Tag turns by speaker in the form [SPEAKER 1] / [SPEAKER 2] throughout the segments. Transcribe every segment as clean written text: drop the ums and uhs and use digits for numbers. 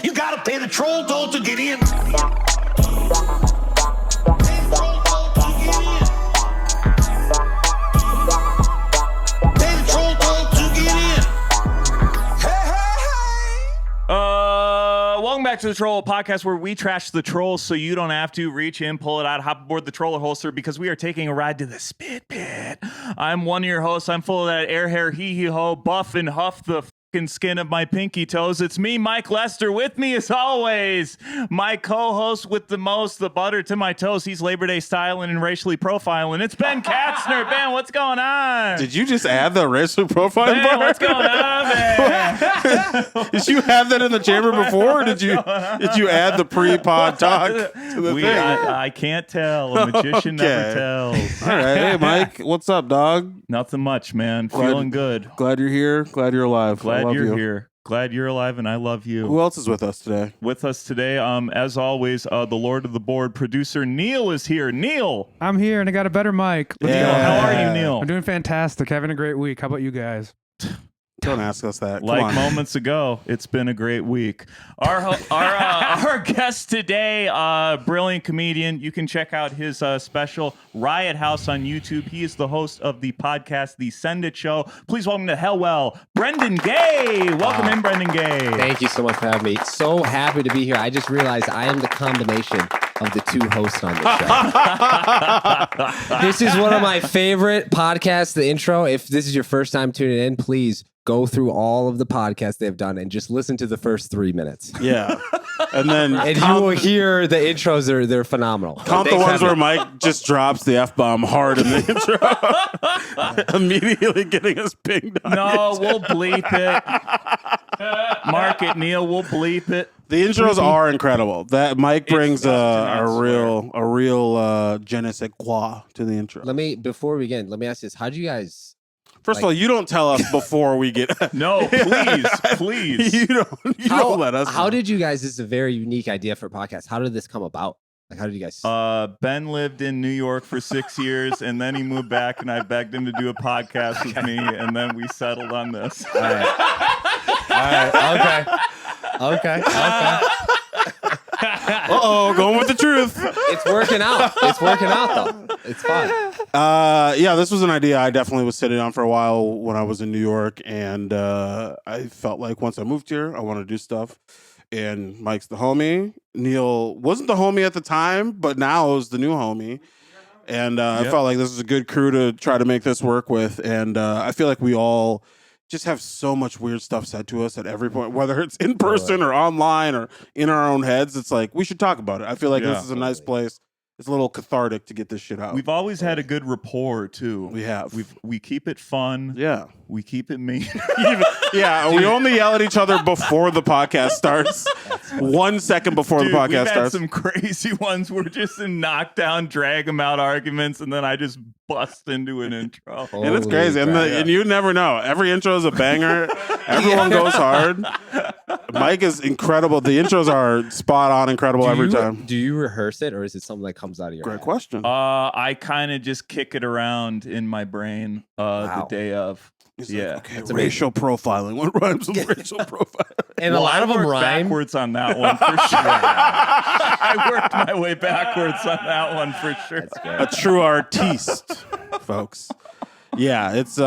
[SPEAKER 1] You gotta pay the troll toll to get in.
[SPEAKER 2] Welcome back to the Troll Podcast, where we trash the trolls so you don't have to reach in, pull it out, hop aboard the troller holster, because we are taking a ride to the spit pit. I'm one of your hosts. I'm full of that air hair, hee-hee-ho, buff and huff the fucking skin of my pinky toes. It's me, Mike Lester. With me, as always, my co-host with the most, the butter to my toast. He's Labor Day styling and racially profiling. It's Ben Katzner. Ben, what's going on?
[SPEAKER 3] Did you just add the racial profiling
[SPEAKER 2] Ben,
[SPEAKER 3] part?
[SPEAKER 2] what's going on, man?
[SPEAKER 3] Did you have that in the chamber before? Or did you add the pre-pod talk to the thing?
[SPEAKER 2] I can't tell. A magician never tells.
[SPEAKER 3] All right. Hey, Mike. What's up, dog?
[SPEAKER 2] Nothing much, man. Feeling good.
[SPEAKER 3] Glad you're here. Glad you're alive.
[SPEAKER 2] Glad you're here. Glad you're alive, and I love you.
[SPEAKER 3] Who else is with us today?
[SPEAKER 2] With us today, as always, the Lord of the Board, producer Neil is here. Neil!
[SPEAKER 4] I'm here, and I got a better mic.
[SPEAKER 2] Neil, how are you, Neil?
[SPEAKER 4] I'm doing fantastic. Having a great week. How about you guys?
[SPEAKER 3] Don't ask us that. Come
[SPEAKER 2] Like
[SPEAKER 3] on.
[SPEAKER 2] moments ago, it's been a great week. Our guest today, brilliant comedian. You can check out his special Riot House on YouTube. He is the host of the podcast, The Send It Show. Please welcome to Hellwell, Brendan Gay. Welcome in, Brendan Gay.
[SPEAKER 5] Thank you so much for having me. So happy to be here. I just realized I am the combination of the two hosts on this show. This is one of my favorite podcasts, the intro. If this is your first time tuning in, please go through all of the podcasts they've done and just listen to the first 3 minutes.
[SPEAKER 3] Yeah. And then
[SPEAKER 5] And you will hear the intros, they're phenomenal.
[SPEAKER 3] count the ones where Mike just drops the F-bomb hard in the intro. Immediately getting us pinged on
[SPEAKER 2] No, we'll bleep it. Mark it, Neil. We'll bleep it.
[SPEAKER 3] The intros are incredible. That Mike brings
[SPEAKER 2] I
[SPEAKER 3] a real je ne sais quoi to the intro.
[SPEAKER 5] Before we begin, let me ask you this. How do you guys...
[SPEAKER 3] First of all, you don't tell us before we get.
[SPEAKER 2] No, please.
[SPEAKER 3] You don't let us.
[SPEAKER 5] How did you guys... This is a very unique idea for a podcast. How did this come about? Like, how did you guys...
[SPEAKER 2] Ben lived in New York for 6 years, and then he moved back, and I begged him to do a podcast with me, and then we settled on this.
[SPEAKER 5] All right. Okay.
[SPEAKER 3] Uh-oh, going with the truth.
[SPEAKER 5] It's working out. Though. It's fine.
[SPEAKER 3] Yeah, this was an idea I definitely was sitting on for a while when I was in New York, and I felt like once I moved here, I want to do stuff. And Mike's the homie. Neil wasn't the homie at the time, but now is the new homie. And I felt like this was a good crew to try to make this work with. And I feel like we all just have so much weird stuff said to us at every point, whether it's in person or online or in our own heads. It's like, we should talk about it. I feel like this is a nice place. It's a little cathartic to get this shit out.
[SPEAKER 2] We've always had a good rapport too.
[SPEAKER 3] We have.
[SPEAKER 2] We keep it fun.
[SPEAKER 3] Yeah.
[SPEAKER 2] We keep it mean.
[SPEAKER 3] We only yell at each other before the podcast starts. 1 second before the podcast
[SPEAKER 2] we've had
[SPEAKER 3] starts.
[SPEAKER 2] some crazy ones where just in knockdown, drag them out arguments, and then I just bust into an intro.
[SPEAKER 3] And it's crazy. And you never know. Every intro is a banger. Everyone goes hard. Mike is incredible. The intros are spot on incredible every time.
[SPEAKER 5] Do you rehearse it, or is it something that comes out of your
[SPEAKER 3] Great
[SPEAKER 5] head?
[SPEAKER 3] question.
[SPEAKER 2] I kind of just kick it around in my brain the day of.
[SPEAKER 3] He's
[SPEAKER 2] yeah.
[SPEAKER 3] like, okay, racial profiling. What rhymes with racial profiling?
[SPEAKER 5] And a lot of them rhyme.
[SPEAKER 2] Backwards on that one for sure. I worked my way backwards on that one for sure.
[SPEAKER 3] A true artiste, folks. Yeah, it's the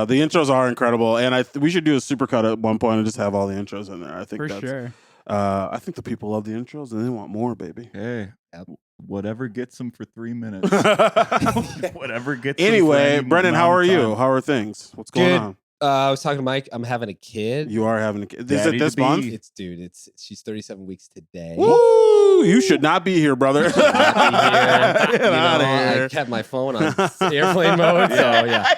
[SPEAKER 3] intros are incredible, and we should do a supercut at one point and just have all the intros in there. I think
[SPEAKER 4] For sure.
[SPEAKER 3] I think the people love the intros and they want more, baby.
[SPEAKER 2] Hey, whatever gets them for 3 minutes. Whatever gets them
[SPEAKER 3] Anyway,
[SPEAKER 2] for any
[SPEAKER 3] Brendan, how are
[SPEAKER 2] amount of
[SPEAKER 3] you?
[SPEAKER 2] time.
[SPEAKER 3] How are things? What's going
[SPEAKER 5] Good.
[SPEAKER 3] on?
[SPEAKER 5] I was talking to Mike. I'm having a kid.
[SPEAKER 3] You are having a kid. Is
[SPEAKER 2] Daddy
[SPEAKER 3] it this
[SPEAKER 2] to be.
[SPEAKER 3] month?
[SPEAKER 5] She's 37 weeks today.
[SPEAKER 3] Woo! You should not be here, brother. Get
[SPEAKER 5] Get
[SPEAKER 3] outta here.
[SPEAKER 5] I kept my phone on airplane mode, so yeah.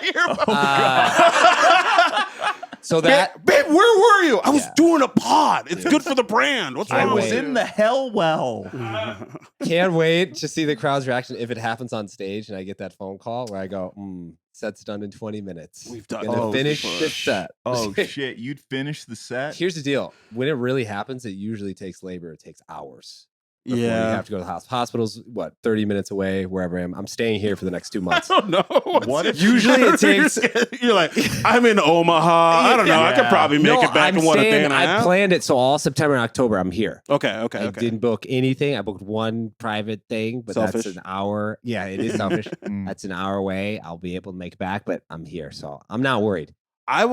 [SPEAKER 5] So that
[SPEAKER 3] Babe, where were you? I was doing a pod. It's good for the brand. What's
[SPEAKER 2] I
[SPEAKER 3] wrong
[SPEAKER 2] was
[SPEAKER 3] with
[SPEAKER 2] in the hell well.
[SPEAKER 5] can't wait to see the crowd's reaction if it happens on stage and I get that phone call where I go, set's done in 20 minutes.
[SPEAKER 3] We've done
[SPEAKER 5] Gonna finish the set.
[SPEAKER 2] Oh shit, you'd finish the set?
[SPEAKER 5] Here's the deal. When it really happens, it usually takes labor. It takes hours. before you
[SPEAKER 3] Yeah.
[SPEAKER 5] have to go to the hospital. Hospital's what, 30 minutes away, wherever I am. I'm staying here for the next 2 months.
[SPEAKER 3] I don't know.
[SPEAKER 2] What if
[SPEAKER 5] Usually it takes.
[SPEAKER 3] You're like, I'm in Omaha. I don't know. I could
[SPEAKER 2] Yeah.
[SPEAKER 3] probably make it back
[SPEAKER 5] I'm
[SPEAKER 3] in what, a day
[SPEAKER 5] staying,
[SPEAKER 3] and a
[SPEAKER 5] I
[SPEAKER 3] half?
[SPEAKER 5] planned it so all September and October I'm here.
[SPEAKER 3] Okay.
[SPEAKER 5] I didn't book anything. I booked one private thing, but
[SPEAKER 3] Selfish.
[SPEAKER 5] that's an hour. Yeah, it is selfish.
[SPEAKER 2] Mm.
[SPEAKER 5] That's an hour away. I'll be able to make it back, but I'm here, so I'm not worried.
[SPEAKER 3] I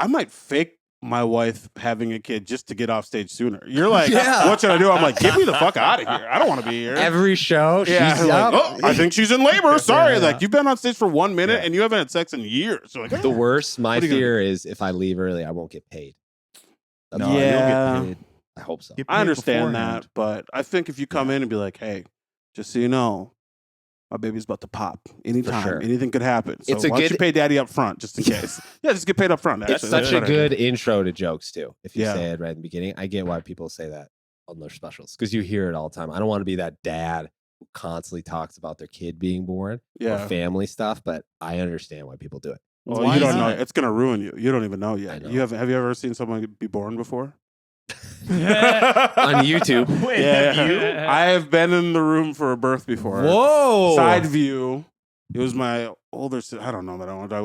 [SPEAKER 3] might fake my wife having a kid just to get off stage sooner. You're like,
[SPEAKER 5] Yeah.
[SPEAKER 3] what should I do? I'm like, get me the fuck out of here. I don't want to be here.
[SPEAKER 5] Every show,
[SPEAKER 3] yeah,
[SPEAKER 5] she's
[SPEAKER 3] like,
[SPEAKER 5] up.
[SPEAKER 3] oh, I think she's in labor. Sorry,
[SPEAKER 5] Yeah.
[SPEAKER 3] like you've been on stage for 1 minute
[SPEAKER 5] Yeah.
[SPEAKER 3] and you haven't had sex in years. So like,
[SPEAKER 5] The worst, my
[SPEAKER 3] What are you gonna
[SPEAKER 5] fear is if I leave early, I won't get paid. That's
[SPEAKER 2] No,
[SPEAKER 5] all.
[SPEAKER 2] you'll
[SPEAKER 3] Yeah.
[SPEAKER 2] get paid.
[SPEAKER 5] I hope so.
[SPEAKER 2] Get
[SPEAKER 3] I
[SPEAKER 2] paid
[SPEAKER 3] understand
[SPEAKER 2] beforehand.
[SPEAKER 3] that, but I think if you come in and be like, hey, just so you know, my baby's about to pop anytime.
[SPEAKER 5] sure.
[SPEAKER 3] Anything could happen. So
[SPEAKER 5] It's a
[SPEAKER 3] why don't you
[SPEAKER 5] good-
[SPEAKER 3] pay daddy up front just in case? Yeah, just get paid up front.
[SPEAKER 5] It's
[SPEAKER 3] Actually.
[SPEAKER 5] such
[SPEAKER 3] That's
[SPEAKER 5] a
[SPEAKER 3] better.
[SPEAKER 5] good intro to jokes too. If you
[SPEAKER 3] Yeah.
[SPEAKER 5] say it right in the beginning, I get why people say that on their specials because you hear it all the time. I don't want to be that dad who constantly talks about their kid being born or
[SPEAKER 3] Yeah.
[SPEAKER 5] family stuff, but I understand why people do it.
[SPEAKER 3] Well,
[SPEAKER 2] Why
[SPEAKER 3] you don't know.
[SPEAKER 2] not?
[SPEAKER 3] It's gonna ruin you. You don't even know yet.
[SPEAKER 5] I know.
[SPEAKER 3] You have you ever seen someone be born before?
[SPEAKER 5] On YouTube.
[SPEAKER 2] Wait,
[SPEAKER 3] Yeah.
[SPEAKER 2] have you?
[SPEAKER 3] I have been in the room for a birth before.
[SPEAKER 5] Whoa!
[SPEAKER 3] Side view. It was my older sister. I don't know that I want to talk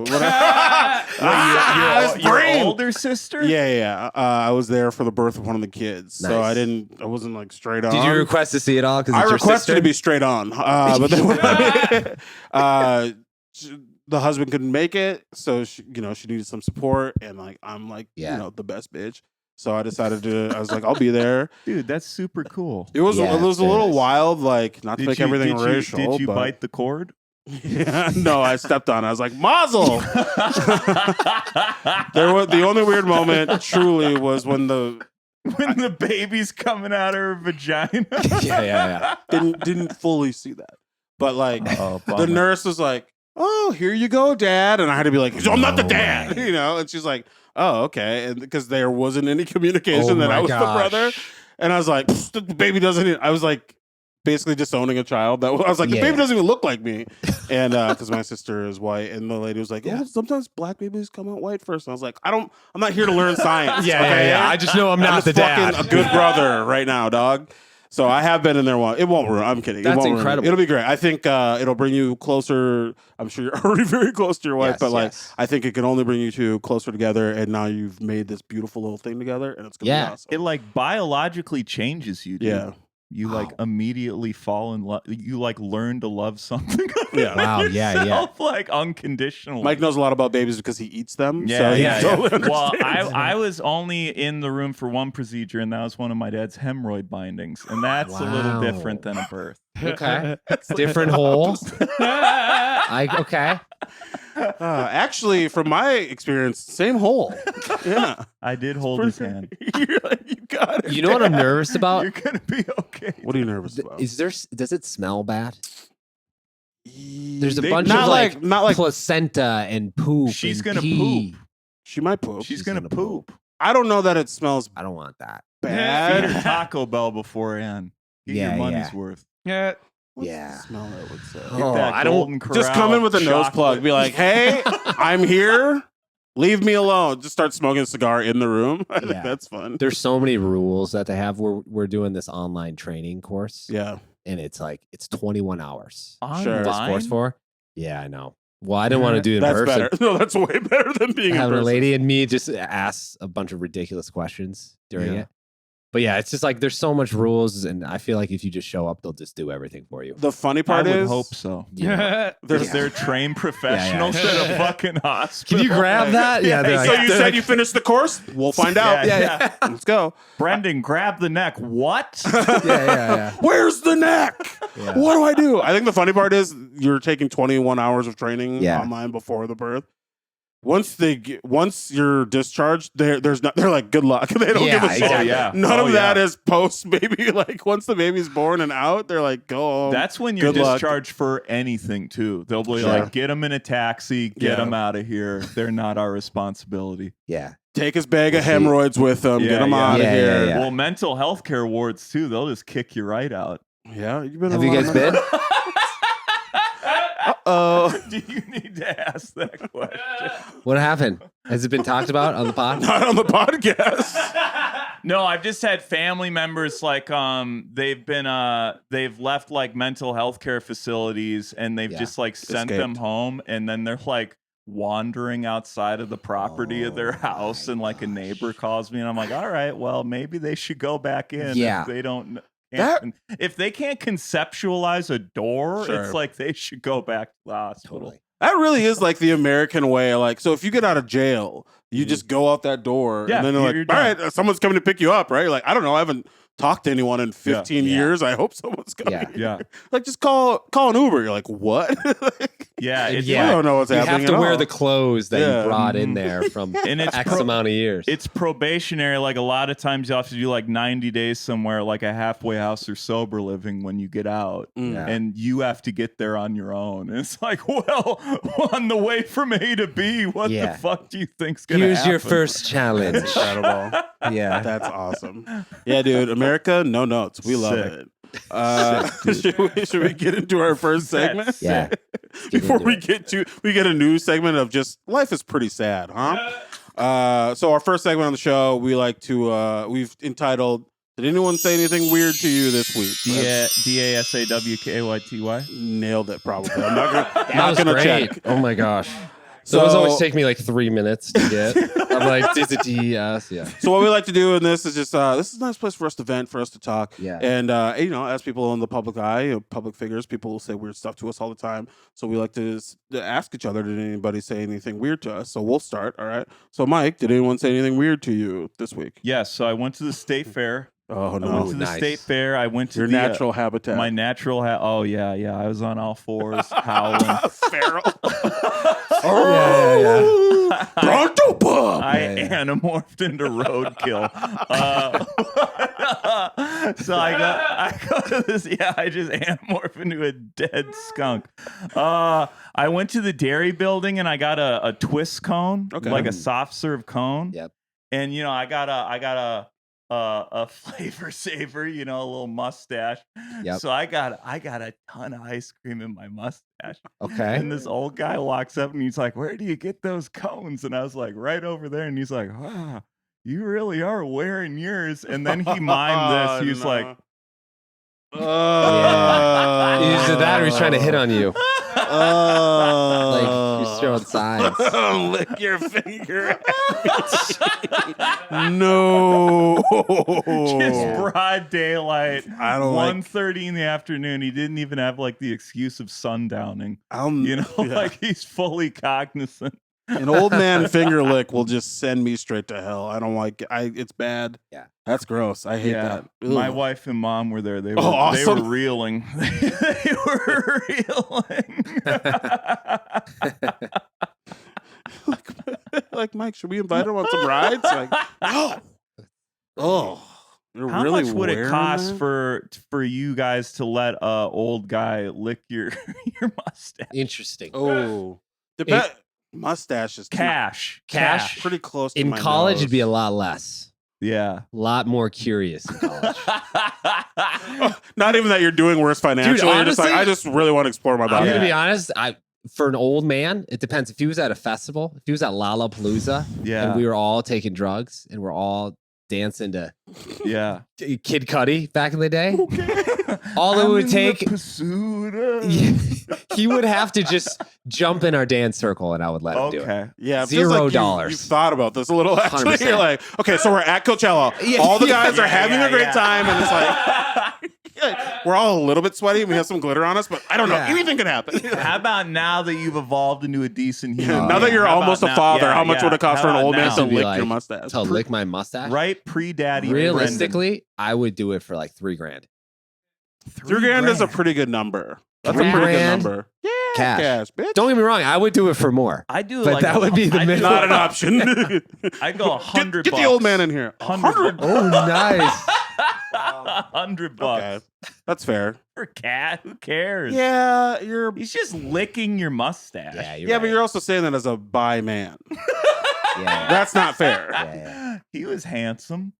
[SPEAKER 2] Wait,
[SPEAKER 3] His
[SPEAKER 2] your
[SPEAKER 3] brain.
[SPEAKER 2] older sister?
[SPEAKER 3] Yeah. I was there for the birth of one of the kids, so I
[SPEAKER 5] Nice.
[SPEAKER 3] wasn't like straight on.
[SPEAKER 5] Did you request to see it all? Because
[SPEAKER 3] I
[SPEAKER 5] it's your
[SPEAKER 3] requested
[SPEAKER 5] sister?
[SPEAKER 3] to be straight on, but then the husband couldn't make it, so she needed some support, and like I'm like
[SPEAKER 5] Yeah.
[SPEAKER 3] the best bitch. So I decided I was like, I'll be there.
[SPEAKER 2] Dude, that's super cool.
[SPEAKER 3] It was
[SPEAKER 5] Yeah,
[SPEAKER 3] it was a
[SPEAKER 5] very
[SPEAKER 3] little
[SPEAKER 5] nice.
[SPEAKER 3] wild, like not to make everything racial.
[SPEAKER 2] Did you
[SPEAKER 3] but
[SPEAKER 2] bite the cord?
[SPEAKER 3] Yeah, no, I stepped on it. I was like, Mazel. The only weird moment truly was when
[SPEAKER 2] When the baby's coming out of her vagina.
[SPEAKER 5] yeah.
[SPEAKER 3] didn't fully see that, but like
[SPEAKER 2] Oh,
[SPEAKER 3] the
[SPEAKER 2] bummer.
[SPEAKER 3] nurse was like, "Oh, here you go, Dad," and I had to be like, "I'm not the
[SPEAKER 5] No
[SPEAKER 3] dad,"
[SPEAKER 5] way.
[SPEAKER 3] and she's like, "Oh, okay," and because there wasn't any communication
[SPEAKER 5] Oh
[SPEAKER 3] that
[SPEAKER 5] my
[SPEAKER 3] I was
[SPEAKER 5] gosh.
[SPEAKER 3] the brother, and I was like, "The baby doesn't." I was like, basically disowning a child. I was like, the
[SPEAKER 5] Yeah,
[SPEAKER 3] baby
[SPEAKER 5] yeah.
[SPEAKER 3] doesn't even look like me, and because my sister is white, and the lady was like,
[SPEAKER 5] Yeah.
[SPEAKER 3] "Oh, sometimes black babies come out white first." And I was like, I'm not here to learn science.
[SPEAKER 5] Yeah,
[SPEAKER 3] okay?
[SPEAKER 5] yeah. I just know I'm not
[SPEAKER 3] just
[SPEAKER 5] the dad.
[SPEAKER 3] fucking a good brother right now, dog. So I have been in there once. It won't ruin. I'm kidding. It
[SPEAKER 5] That's
[SPEAKER 3] won't ruin it.
[SPEAKER 5] incredible.
[SPEAKER 3] It'll be great. I think it'll bring you closer. I'm sure you're already very close to your wife,
[SPEAKER 5] Yes,
[SPEAKER 3] but like
[SPEAKER 5] yes.
[SPEAKER 3] I think it can only bring you two closer together. And now you've made this beautiful little thing together, and it's gonna
[SPEAKER 5] Yeah.
[SPEAKER 3] be awesome.
[SPEAKER 2] It like biologically changes you, dude.
[SPEAKER 3] Yeah.
[SPEAKER 2] You like
[SPEAKER 5] Wow.
[SPEAKER 2] immediately fall in love. You like learn to love something.
[SPEAKER 3] Yeah.
[SPEAKER 5] Wow, yeah, yeah.
[SPEAKER 2] yourself, like unconditionally.
[SPEAKER 3] Mike knows a lot about babies because he eats them.
[SPEAKER 2] Yeah,
[SPEAKER 3] so he
[SPEAKER 2] yeah,
[SPEAKER 3] totally
[SPEAKER 2] yeah. Well,
[SPEAKER 3] understands.
[SPEAKER 2] I was only in the room for one procedure, and that was one of my dad's hemorrhoid bindings, and that's a little
[SPEAKER 5] Wow.
[SPEAKER 2] different than a birth.
[SPEAKER 5] Okay. Different hole. Okay.
[SPEAKER 3] Actually, from my experience, same hole. Yeah.
[SPEAKER 2] I did hold his hand.
[SPEAKER 3] You're like, you got it.
[SPEAKER 5] You know what I'm nervous about?
[SPEAKER 2] You're gonna be okay.
[SPEAKER 3] What are you nervous about?
[SPEAKER 5] Does it smell bad? There's a
[SPEAKER 3] They-
[SPEAKER 5] bunch
[SPEAKER 3] not
[SPEAKER 5] of like,
[SPEAKER 3] not like
[SPEAKER 5] placenta and poop.
[SPEAKER 2] She's
[SPEAKER 5] and
[SPEAKER 2] gonna
[SPEAKER 5] pee.
[SPEAKER 2] poop.
[SPEAKER 3] she might poop.
[SPEAKER 2] She's
[SPEAKER 5] She's
[SPEAKER 2] gonna
[SPEAKER 5] gonna
[SPEAKER 2] poop.
[SPEAKER 3] I don't know that it smells
[SPEAKER 5] I don't want that.
[SPEAKER 2] Feed her
[SPEAKER 3] bad.
[SPEAKER 2] Taco Bell beforehand. Get
[SPEAKER 5] Yeah,
[SPEAKER 2] your money's
[SPEAKER 5] yeah.
[SPEAKER 2] worth.
[SPEAKER 4] Yeah.
[SPEAKER 3] What's
[SPEAKER 5] Yeah.
[SPEAKER 3] the smell I would say.
[SPEAKER 2] Get
[SPEAKER 5] Oh,
[SPEAKER 2] that
[SPEAKER 5] I don't-
[SPEAKER 2] Golden
[SPEAKER 3] Just
[SPEAKER 2] Corral
[SPEAKER 3] come in with a nose
[SPEAKER 2] chocolate.
[SPEAKER 3] plug. Be like, hey, I'm here. Leave me alone. Just start smoking a cigar in the room. I think
[SPEAKER 5] Yeah.
[SPEAKER 3] that's fun.
[SPEAKER 5] There's so many rules that they have. We're doing this online training course.
[SPEAKER 3] Yeah.
[SPEAKER 5] And it's 21 hours.
[SPEAKER 3] Sure.
[SPEAKER 5] This course for? Yeah, I know. Well, I didn't want to do it in
[SPEAKER 3] That's
[SPEAKER 5] person.
[SPEAKER 3] better. No, that's way better than being in
[SPEAKER 5] Having a
[SPEAKER 3] person.
[SPEAKER 5] lady and me just ask a bunch of ridiculous questions during
[SPEAKER 3] Yeah.
[SPEAKER 5] it. But yeah, it's just like there's so much rules, and I feel like if you just show up, they'll just do everything for you.
[SPEAKER 3] The funny
[SPEAKER 2] I
[SPEAKER 3] part
[SPEAKER 2] would
[SPEAKER 3] is,
[SPEAKER 2] hope so.
[SPEAKER 5] You know?
[SPEAKER 3] there's
[SPEAKER 2] They're trained professionals
[SPEAKER 5] Yeah,
[SPEAKER 2] at a fucking hospital.
[SPEAKER 5] Can you grab that? Yeah, they're
[SPEAKER 3] so
[SPEAKER 5] like-
[SPEAKER 3] you said you finished the course? We'll find out.
[SPEAKER 2] Yeah.
[SPEAKER 3] Let's go.
[SPEAKER 2] Brendan, grab the neck. What?
[SPEAKER 5] yeah.
[SPEAKER 3] Where's the neck?
[SPEAKER 5] Yeah.
[SPEAKER 3] What do I do? I think the funny part is you're taking 21 hours of training
[SPEAKER 5] Yeah.
[SPEAKER 3] online before the birth. Once you're discharged, they're like good luck. They don't
[SPEAKER 5] Yeah,
[SPEAKER 3] give a shit.
[SPEAKER 5] exactly.
[SPEAKER 2] Yeah.
[SPEAKER 3] None
[SPEAKER 2] Oh,
[SPEAKER 3] of that
[SPEAKER 2] yeah.
[SPEAKER 3] is post baby. Like once the baby's born and out, they're like, go home.
[SPEAKER 2] That's when you're
[SPEAKER 3] Good luck.
[SPEAKER 2] discharged for anything too. They'll be
[SPEAKER 3] Sure.
[SPEAKER 2] like, get them in a taxi, get
[SPEAKER 3] Yeah.
[SPEAKER 2] them out of here. They're not our responsibility.
[SPEAKER 5] Yeah.
[SPEAKER 3] Take his bag of
[SPEAKER 5] We'll see.
[SPEAKER 3] hemorrhoids with him.
[SPEAKER 2] Yeah,
[SPEAKER 3] Get him
[SPEAKER 2] yeah.
[SPEAKER 3] out of
[SPEAKER 5] Yeah,
[SPEAKER 3] here.
[SPEAKER 5] yeah.
[SPEAKER 2] Well, mental health care wards too. They'll just kick you right out.
[SPEAKER 3] Yeah, you've been.
[SPEAKER 5] Have you guys been?
[SPEAKER 3] Oh,
[SPEAKER 2] Do you need to ask that question?
[SPEAKER 5] What happened? Has it been talked about on the pod?
[SPEAKER 3] not on the podcast.
[SPEAKER 2] No, I've just had family members like they've left like mental health care facilities and they've just like sent them home, and then they're like wandering outside of the property of their house, and like a neighbor calls me and I'm like, all right, well maybe they should go back in if they don't. If they can't conceptualize a door, it's like they should go back to the hospital.
[SPEAKER 5] Totally.
[SPEAKER 3] That really is like the American way. Like, so if you get out of jail, you just go out that door, and then they're like, all right, someone's coming to pick you up, right? You're like, I don't know, I haven't talked to anyone in 15 years. I hope someone's coming.
[SPEAKER 2] Yeah.
[SPEAKER 3] Like, just call an Uber. You're like, what?
[SPEAKER 2] I
[SPEAKER 3] don't know what's happening.
[SPEAKER 5] You have to wear the clothes that you brought in there from
[SPEAKER 2] and it's
[SPEAKER 5] X amount of years.
[SPEAKER 2] It's probationary. Like a lot of times you have to do like 90 days somewhere, like a halfway house or sober living when you get out. And you have to get there on your own. And it's like, well, on the way from A to B, what the fuck do you think's going to happen?
[SPEAKER 5] Here's your first challenge.
[SPEAKER 3] Incredible.
[SPEAKER 5] Yeah.
[SPEAKER 3] That's awesome. Yeah, dude. America, no notes. We love it. Should we get into our first segment?
[SPEAKER 5] Yeah.
[SPEAKER 3] Before we get a new segment of just life is pretty sad, huh? So our first segment on the show, we like to we've entitled "Did anyone say anything weird to you this week?"
[SPEAKER 2] DASAWKYTY.
[SPEAKER 3] Nailed it. Probably. I'm not
[SPEAKER 5] That
[SPEAKER 3] gonna
[SPEAKER 5] was great.
[SPEAKER 3] check.
[SPEAKER 5] Oh my gosh.
[SPEAKER 3] So
[SPEAKER 5] Those always take me like 3 minutes to get. I'm like, is it DES? Yeah.
[SPEAKER 3] So what we like to do in this is just this is a nice place for us to vent, for us to talk.
[SPEAKER 5] Yeah.
[SPEAKER 3] And as people in the public eye, public figures, people will say weird stuff to us all the time. So we like to ask each other, did anybody say anything weird to us? So we'll start. All right. So Mike, did anyone say anything weird to you this week?
[SPEAKER 2] Yes. So I went to the state fair.
[SPEAKER 3] Oh no!
[SPEAKER 2] I went to the state fair. I went to
[SPEAKER 3] your natural habitat.
[SPEAKER 2] My natural Oh yeah. I was on all fours, howling.
[SPEAKER 3] Feral.
[SPEAKER 5] Yeah.
[SPEAKER 3] Pronto pup.
[SPEAKER 2] I anamorphed into roadkill. So I go to this. Yeah, I just anamorphed into a dead skunk. I went to the dairy building and I got a twist cone, like a soft serve cone.
[SPEAKER 5] Yep.
[SPEAKER 2] And I got a flavor saver, a little mustache.
[SPEAKER 5] Yep.
[SPEAKER 2] So I got a ton of ice cream in my mustache.
[SPEAKER 5] Okay.
[SPEAKER 2] And this old guy walks up and he's like, "Where do you get those cones?" And I was like, "Right over there." And he's like, "Wow, you really are wearing yours." And then he mimed this. He was like,
[SPEAKER 5] Either that or he's trying to hit on you. Like he's throwing signs.
[SPEAKER 3] Lick your finger. No.
[SPEAKER 2] Just broad daylight.
[SPEAKER 3] I don't
[SPEAKER 2] 1:30 in the afternoon. He didn't even have like the excuse of sundowning. Like he's fully cognizant.
[SPEAKER 3] An old man finger lick will just send me straight to hell. I don't like it. It's bad.
[SPEAKER 5] Yeah.
[SPEAKER 3] That's gross. I hate that. Ugh.
[SPEAKER 2] My wife and mom were there. They were,
[SPEAKER 3] awesome.
[SPEAKER 2] They were reeling. They were reeling.
[SPEAKER 3] like, Mike, should we invite him on some rides? Like, no. Oh.
[SPEAKER 2] How
[SPEAKER 3] really
[SPEAKER 2] much would it cost
[SPEAKER 3] that?
[SPEAKER 2] for you guys to let a old guy lick your mustache?
[SPEAKER 5] Interesting.
[SPEAKER 3] Oh. Mustache is
[SPEAKER 2] Cash.
[SPEAKER 3] pretty close to
[SPEAKER 5] In
[SPEAKER 3] my
[SPEAKER 5] college,
[SPEAKER 3] nose.
[SPEAKER 5] it'd be a lot less.
[SPEAKER 2] Yeah.
[SPEAKER 5] A lot more curious in college.
[SPEAKER 3] Not even that you're doing worse financially.
[SPEAKER 5] Dude,
[SPEAKER 3] you're just like,
[SPEAKER 5] honestly,
[SPEAKER 3] I just really want to explore my
[SPEAKER 5] I'm
[SPEAKER 3] body.
[SPEAKER 5] going to be honest. For an old man, it depends. If he was at a festival, if he was at Lollapalooza, and we were all taking drugs and we're all dancing to Kid Cudi back in the day, all it would take, he would have to just jump in our dance circle and I would let him do it.
[SPEAKER 3] Yeah, it feels like
[SPEAKER 5] $0.
[SPEAKER 3] You've thought about this a little. Actually,
[SPEAKER 5] 100%.
[SPEAKER 3] You're like, okay, so we're at Coachella. All the guys are having a great time, and it's like we're all a little bit sweaty. And we have some glitter on us, but I don't know. Anything could happen.
[SPEAKER 2] How about now that you've evolved into a decent human?
[SPEAKER 3] Now that you're almost a father, how much would it cost for an old man to lick
[SPEAKER 5] like,
[SPEAKER 3] your mustache?
[SPEAKER 5] To lick my mustache?
[SPEAKER 2] Right, pre-daddy.
[SPEAKER 5] Realistically, I would do it for like $3,000.
[SPEAKER 3] $3,000 is a pretty good number. That's a pretty good number. Yeah, cash, bitch.
[SPEAKER 5] Don't get me wrong, I would do it for more.
[SPEAKER 2] I do,
[SPEAKER 5] but that would be the minimum.
[SPEAKER 3] Not an option.
[SPEAKER 2] I'd go $100.
[SPEAKER 3] Get the old man in here.
[SPEAKER 2] 100.
[SPEAKER 5] Oh, nice.
[SPEAKER 2] $100.
[SPEAKER 3] Okay. That's fair.
[SPEAKER 2] For a cat, who cares?
[SPEAKER 3] Yeah,
[SPEAKER 2] he's just licking your mustache.
[SPEAKER 5] Yeah,
[SPEAKER 3] but you're also saying that as a bi man.
[SPEAKER 5] Yeah.
[SPEAKER 3] That's not fair.
[SPEAKER 5] Yeah.
[SPEAKER 2] He was handsome.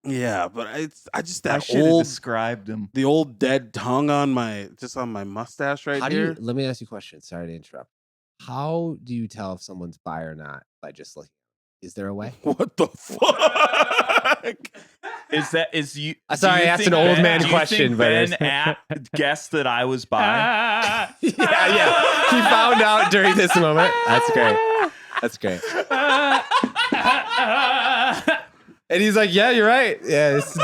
[SPEAKER 3] Yeah, but I just
[SPEAKER 2] I
[SPEAKER 3] that
[SPEAKER 2] should have
[SPEAKER 3] old
[SPEAKER 2] described him.
[SPEAKER 3] the old dead tongue on my mustache right here.
[SPEAKER 5] Let me ask you a question. Sorry to interrupt. How do you tell if someone's bi or not by just looking? Is there a way?
[SPEAKER 3] What the fuck?
[SPEAKER 2] Is you?
[SPEAKER 5] Sorry, I asked an old man question, but
[SPEAKER 2] Ben guessed that I was bi.
[SPEAKER 5] yeah. He found out during this moment. That's great. And he's like, "Yeah, you're right. Yeah, it's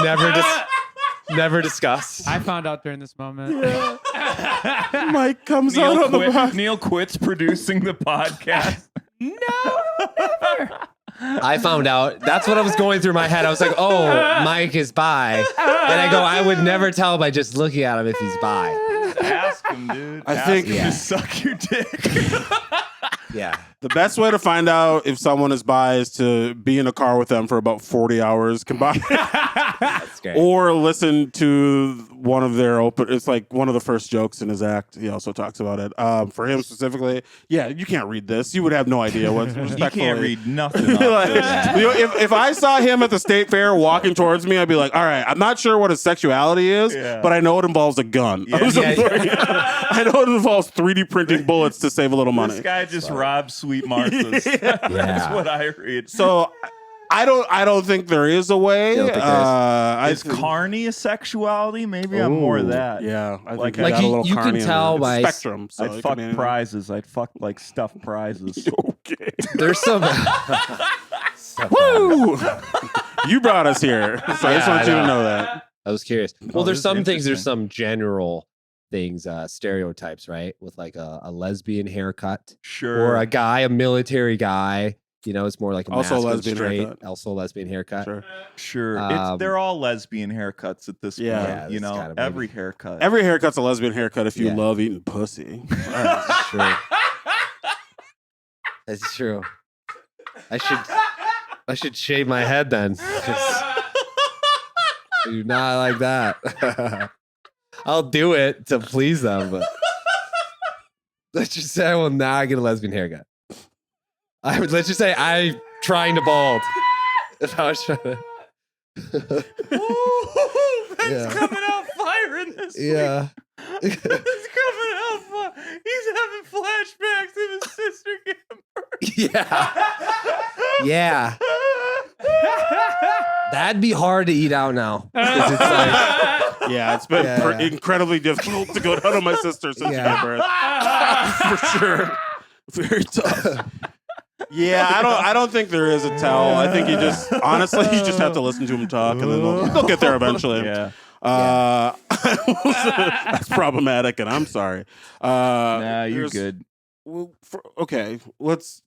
[SPEAKER 5] never discussed."
[SPEAKER 4] I found out during this moment.
[SPEAKER 3] Mike comes out on the box.
[SPEAKER 2] Neil quits producing the podcast.
[SPEAKER 5] I found out. That's what I was going through my head. I was like, "Oh, Mike is bi," and I go, "I would never tell by just looking at him if he's bi."
[SPEAKER 2] Ask him, dude.
[SPEAKER 3] I think
[SPEAKER 2] him to suck your dick.
[SPEAKER 5] Yeah.
[SPEAKER 3] the best way to find out if someone is bi is to be in a car with them for about 40 hours combined.
[SPEAKER 5] That's great.
[SPEAKER 3] Or listen to one of their it's like one of the first jokes in his act. He also talks about it. For him specifically, yeah, you can't read this. You would have no idea what.
[SPEAKER 2] You can't read nothing.
[SPEAKER 3] Like, if I saw him at the state fair walking towards me, I'd be like, all right, I'm not sure what his sexuality is, but I know it involves a gun. I know it involves 3D printing bullets to save a little money.
[SPEAKER 2] This guy just robbed Sweet Martha's. That's what I read.
[SPEAKER 3] So I don't think there is a way.
[SPEAKER 2] Is carny a sexuality? Maybe I'm more of that.
[SPEAKER 3] Yeah, I think
[SPEAKER 5] like you can tell by
[SPEAKER 3] spectrum. So
[SPEAKER 2] I'd fuck prizes. I'd fuck like stuffed prizes.
[SPEAKER 3] Okay.
[SPEAKER 5] There's some.
[SPEAKER 3] Woo! You brought us here, so I just want you to know that.
[SPEAKER 5] I was curious. Well, there's
[SPEAKER 2] this is
[SPEAKER 5] some things. There's
[SPEAKER 2] interesting.
[SPEAKER 5] some general things, stereotypes, right? With like a lesbian haircut,
[SPEAKER 2] Sure.
[SPEAKER 5] or a guy, a military guy. You know, it's more like a
[SPEAKER 3] Also
[SPEAKER 5] masculine,
[SPEAKER 3] lesbian
[SPEAKER 5] straight,
[SPEAKER 3] haircut.
[SPEAKER 5] also lesbian haircut.
[SPEAKER 3] Sure.
[SPEAKER 2] They're all lesbian haircuts at this
[SPEAKER 3] Yeah.
[SPEAKER 2] point.
[SPEAKER 5] Yeah,
[SPEAKER 2] You
[SPEAKER 5] this
[SPEAKER 2] know,
[SPEAKER 5] kind of
[SPEAKER 2] every
[SPEAKER 5] movie.
[SPEAKER 2] haircut.
[SPEAKER 3] Every haircut's a lesbian haircut if you
[SPEAKER 5] Yeah.
[SPEAKER 3] love eating pussy.
[SPEAKER 5] Sure. That's true. I should shave my head then. 'Cause I do not like that. I'll do it to please them, but let's just say I will not get a lesbian haircut. Let's just say I'm trying to bald. If I was trying to.
[SPEAKER 2] Ben's coming out firing this week.
[SPEAKER 5] Yeah.
[SPEAKER 2] He's coming out fire. He's having flashbacks of his sister getting murdered.
[SPEAKER 5] Yeah. Yeah. That'd be hard to eat out now. 'Cause it's like,
[SPEAKER 3] Yeah, it's been
[SPEAKER 5] Yeah.
[SPEAKER 3] incredibly difficult to go down on my sister since she gave birth. For sure. Very tough. Yeah, I don't think there is a tell. I think you just honestly you just have to listen to them talk, and then they'll get there eventually.
[SPEAKER 2] Yeah.
[SPEAKER 3] That's problematic, and I'm sorry.
[SPEAKER 2] Nah, you're
[SPEAKER 3] there's-
[SPEAKER 2] good.
[SPEAKER 3] Well, okay, let's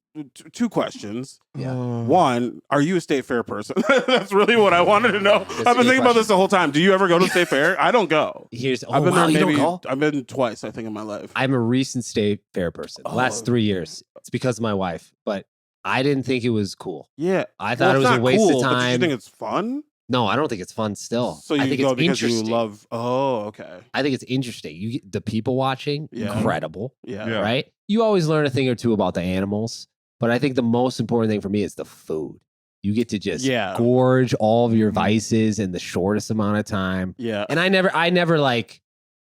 [SPEAKER 3] two questions.
[SPEAKER 5] Yeah.
[SPEAKER 3] One, are you a state fair person? That's really what I wanted to know.
[SPEAKER 5] That's
[SPEAKER 3] I've
[SPEAKER 5] a
[SPEAKER 3] been
[SPEAKER 5] good
[SPEAKER 3] thinking about this the whole time. Do you ever go to state fair? I don't go. I've been there
[SPEAKER 5] you don't
[SPEAKER 3] maybe.
[SPEAKER 5] go?
[SPEAKER 3] I've been twice, I think, in my life.
[SPEAKER 5] I'm a recent state fair person. The last 3 years. It's because of my wife, but I didn't think it was cool.
[SPEAKER 3] Yeah,
[SPEAKER 5] I thought it was a waste
[SPEAKER 3] cool,
[SPEAKER 5] of
[SPEAKER 3] But
[SPEAKER 5] time.
[SPEAKER 3] you think it's fun?
[SPEAKER 5] No, I don't think it's fun still.
[SPEAKER 3] So you
[SPEAKER 5] I think
[SPEAKER 3] go
[SPEAKER 5] it's
[SPEAKER 3] because
[SPEAKER 5] interesting.
[SPEAKER 3] you love. Oh, okay.
[SPEAKER 5] I think it's interesting. You get the people watching,
[SPEAKER 3] Yeah.
[SPEAKER 5] incredible,
[SPEAKER 3] Yeah.
[SPEAKER 5] right? You always learn a thing or two about the animals, but I think the most important thing for me is the food. You get to just gorge all of your vices in the shortest amount of time.
[SPEAKER 3] Yeah.
[SPEAKER 5] And I never like,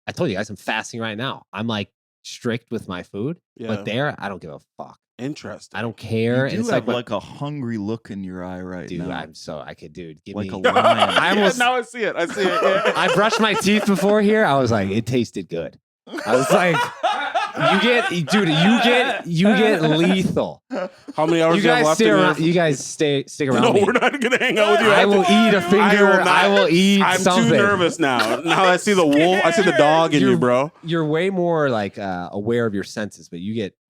[SPEAKER 5] I told you guys, I'm fasting right now. I'm like strict with my food,
[SPEAKER 3] Yeah.
[SPEAKER 5] but there, I don't give a fuck.
[SPEAKER 3] Interesting.
[SPEAKER 5] I don't care.
[SPEAKER 2] You do
[SPEAKER 5] And it's
[SPEAKER 2] have
[SPEAKER 5] like,
[SPEAKER 2] like a hungry look in your eye right
[SPEAKER 5] dude,
[SPEAKER 2] now.
[SPEAKER 5] give
[SPEAKER 2] Like
[SPEAKER 5] me.
[SPEAKER 2] a lion.
[SPEAKER 5] I almost,
[SPEAKER 3] now I see it. I see it. Yeah.
[SPEAKER 5] I brushed my teeth before here. I was like, it tasted good. I was like, you get lethal.
[SPEAKER 3] How many hours
[SPEAKER 5] You
[SPEAKER 3] do you have
[SPEAKER 5] guys
[SPEAKER 3] left
[SPEAKER 5] stay
[SPEAKER 3] in
[SPEAKER 5] around.
[SPEAKER 3] your...
[SPEAKER 5] You guys stick around.
[SPEAKER 3] No,
[SPEAKER 5] me.
[SPEAKER 3] we're not going to hang out with you.
[SPEAKER 5] I will eat a finger. I will eat
[SPEAKER 3] I'm
[SPEAKER 5] something.
[SPEAKER 3] too nervous now. Now I see the wolf. I see the dog in you, bro.
[SPEAKER 5] You're way more like aware of your senses, but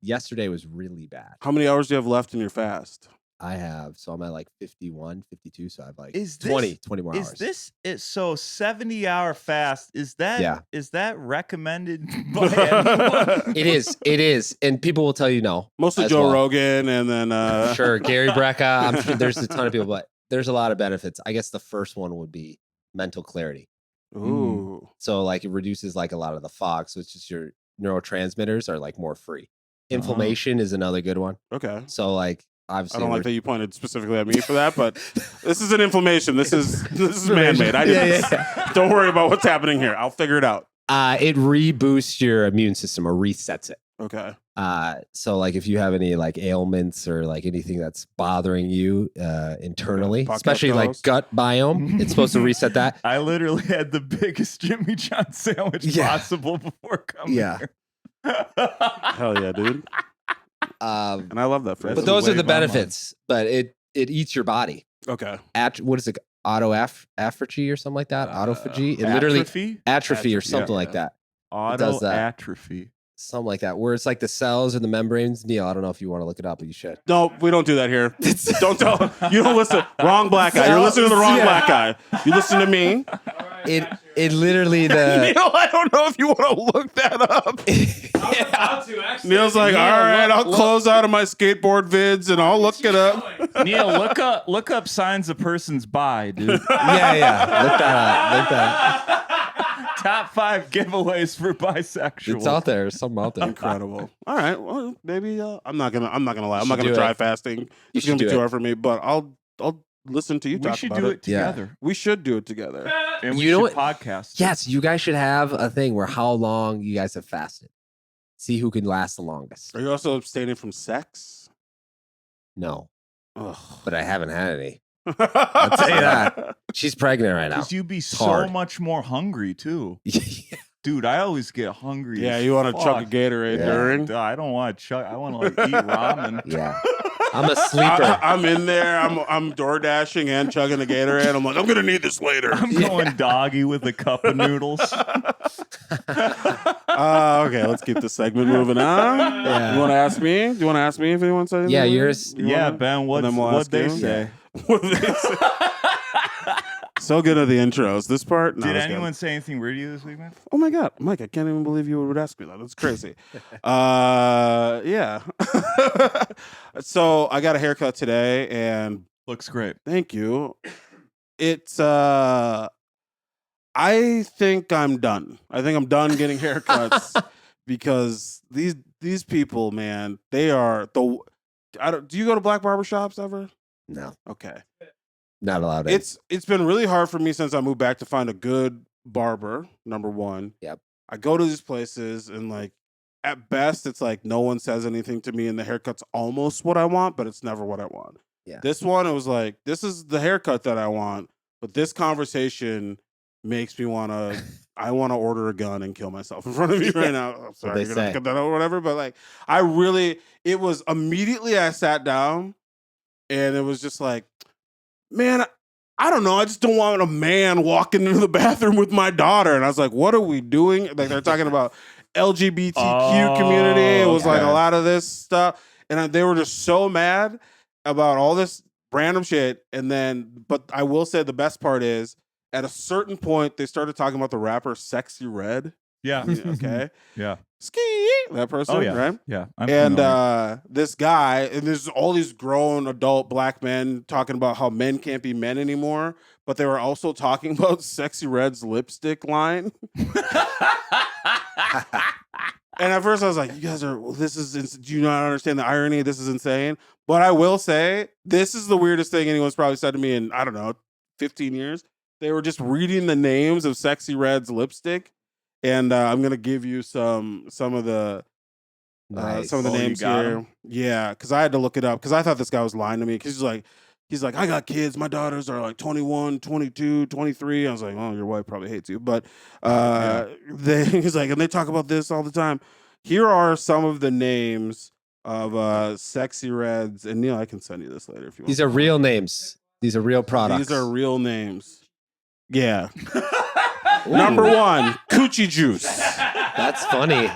[SPEAKER 5] yesterday was really bad.
[SPEAKER 3] How many hours do you have left in your fast?
[SPEAKER 5] I have, so I'm at like 51, 52, so I have like
[SPEAKER 2] Is
[SPEAKER 5] 20 more hours.
[SPEAKER 2] Is this so 70-hour fast? Is that recommended by anyone?
[SPEAKER 5] It is. And people will tell you no.
[SPEAKER 3] Mostly
[SPEAKER 5] as
[SPEAKER 3] Joe
[SPEAKER 5] well.
[SPEAKER 3] Rogan and then...
[SPEAKER 5] Sure, Gary Brecka. I'm sure there's a ton of people, but there's a lot of benefits. I guess the first one would be mental clarity.
[SPEAKER 3] Ooh.
[SPEAKER 5] So like it reduces like a lot of the fog. So it's just your neurotransmitters are like more free. Inflammation is another good one.
[SPEAKER 3] Okay.
[SPEAKER 5] So like obviously
[SPEAKER 3] I don't like that you pointed specifically at me for that, but this is an inflammation. This is man-made. I did this. Don't worry about what's happening here. I'll figure it out.
[SPEAKER 5] It reboosts your immune system or resets it.
[SPEAKER 3] Okay.
[SPEAKER 5] So like if you have any like ailments or like anything that's bothering you internally,
[SPEAKER 3] Podcast
[SPEAKER 5] especially like
[SPEAKER 3] host.
[SPEAKER 5] gut biome, it's supposed to reset that.
[SPEAKER 2] I literally had the biggest Jimmy John sandwich possible before coming here.
[SPEAKER 3] Hell yeah, dude. And I love that phrase.
[SPEAKER 5] But those are the benefits. But it eats your body.
[SPEAKER 3] Okay.
[SPEAKER 5] What is it? Autophagy or something like that? Autophagy? It literally atrophy or something like that.
[SPEAKER 2] Autoatrophy.
[SPEAKER 5] Something like that, where it's like the cells or the membranes. Neil, I don't know if you want to look it up, but you should.
[SPEAKER 3] No, we don't do that here. Don't tell. You don't listen. Wrong black guy. You're listening to the wrong black guy. You listen to me.
[SPEAKER 5] It literally the.
[SPEAKER 3] Neil, I don't know if you want to look that up. Neil's like, all right, I'll close out of my skateboard vids and I'll look it up.
[SPEAKER 2] Neil, look up signs a person's bi, dude.
[SPEAKER 5] Yeah. Look that up.
[SPEAKER 2] Top 5 giveaways for bisexual.
[SPEAKER 5] It's out there. Something out there.
[SPEAKER 3] Incredible. All right. Well, maybe I'm not gonna lie. I'm not gonna try fasting. It's gonna be too hard for me. But I'll listen to you talk about it.
[SPEAKER 2] We should do it together.
[SPEAKER 3] We should do it together.
[SPEAKER 2] And we should podcast.
[SPEAKER 5] Yes, you guys should have a thing where how long you guys have fasted. See who can last the longest.
[SPEAKER 3] Are you also abstaining from sex?
[SPEAKER 5] No.
[SPEAKER 3] Ugh.
[SPEAKER 5] But I haven't had any. I'll tell you that. She's pregnant right now.
[SPEAKER 2] Because you'd be so much more hungry too. Dude, I always get hungry.
[SPEAKER 3] Yeah, you want to chug a Gatorade during?
[SPEAKER 2] I don't want to chug. I want to like eat ramen.
[SPEAKER 5] Yeah. I'm a sleeper.
[SPEAKER 3] I'm in there. I'm door dashing and chugging a Gatorade. I'm like, I'm gonna need this later.
[SPEAKER 2] I'm going doggy with a cup of noodles.
[SPEAKER 3] Okay, let's keep the segment moving on. Yeah. You want to ask me? Do you want to ask me if anyone said anything?
[SPEAKER 5] Yeah, yours.
[SPEAKER 2] Ben, what'd they say?
[SPEAKER 3] What did they say? So good at the intros. This part.
[SPEAKER 2] Did anyone say anything weird to you this week, man?
[SPEAKER 3] Oh my God, Mike! I can't even believe you would ask me that. That's crazy. Yeah. So I got a haircut today, and
[SPEAKER 2] looks great.
[SPEAKER 3] Thank you. It's I think I'm done. I think I'm done getting haircuts because these people, man, they are the. Do you go to black barbershops ever?
[SPEAKER 5] No.
[SPEAKER 3] Okay.
[SPEAKER 5] Not allowed.
[SPEAKER 3] It's been really hard for me since I moved back to find a good barber. Number one.
[SPEAKER 5] Yep.
[SPEAKER 3] I go to these places and like at best it's like no one says anything to me and the haircut's almost what I want, but it's never what I want.
[SPEAKER 5] Yeah.
[SPEAKER 3] This one, it was like, this is the haircut that I want, but this conversation makes me I want to order a gun and kill myself in front of you right now. I'm sorry, you're gonna cut that out or whatever, but like it was immediately I sat down and it was just like, man, I don't know. I just don't want a man walking into the bathroom with my daughter. And I was like, what are we doing? Like they're talking about LGBTQ community. It was like a lot of this stuff. And they were just so mad about all this random shit. And then, but I will say the best part is at a certain point, they started talking about the rapper Sexy Red.
[SPEAKER 2] Yeah.
[SPEAKER 3] Okay.
[SPEAKER 2] Yeah.
[SPEAKER 3] Ski, that person, right?
[SPEAKER 2] Yeah.
[SPEAKER 3] And this guy, and there's all these grown adult black men talking about how men can't be men anymore, but they were also talking about Sexy Red's lipstick line. And at first I was like, you guys are, do you not understand the irony? This is insane. But I will say, this is the weirdest thing anyone's probably said to me in, I don't know, 15 years. They were just reading the names of Sexy Red's lipstick. And I'm gonna give you some of the names here. Yeah, because I had to look it up because I thought this guy was lying to me. Because he's like, I got kids. My daughters are like 21, 22, 23. I was like, oh, your wife probably hates you. But he's like, and they talk about this all the time. Here are some of the names of Sexy Reds. And Neil, I can send you this later if you want.
[SPEAKER 5] These are real names. These are real products.
[SPEAKER 3] These are real names. Yeah. Number 1, Coochie Juice.
[SPEAKER 5] That's funny.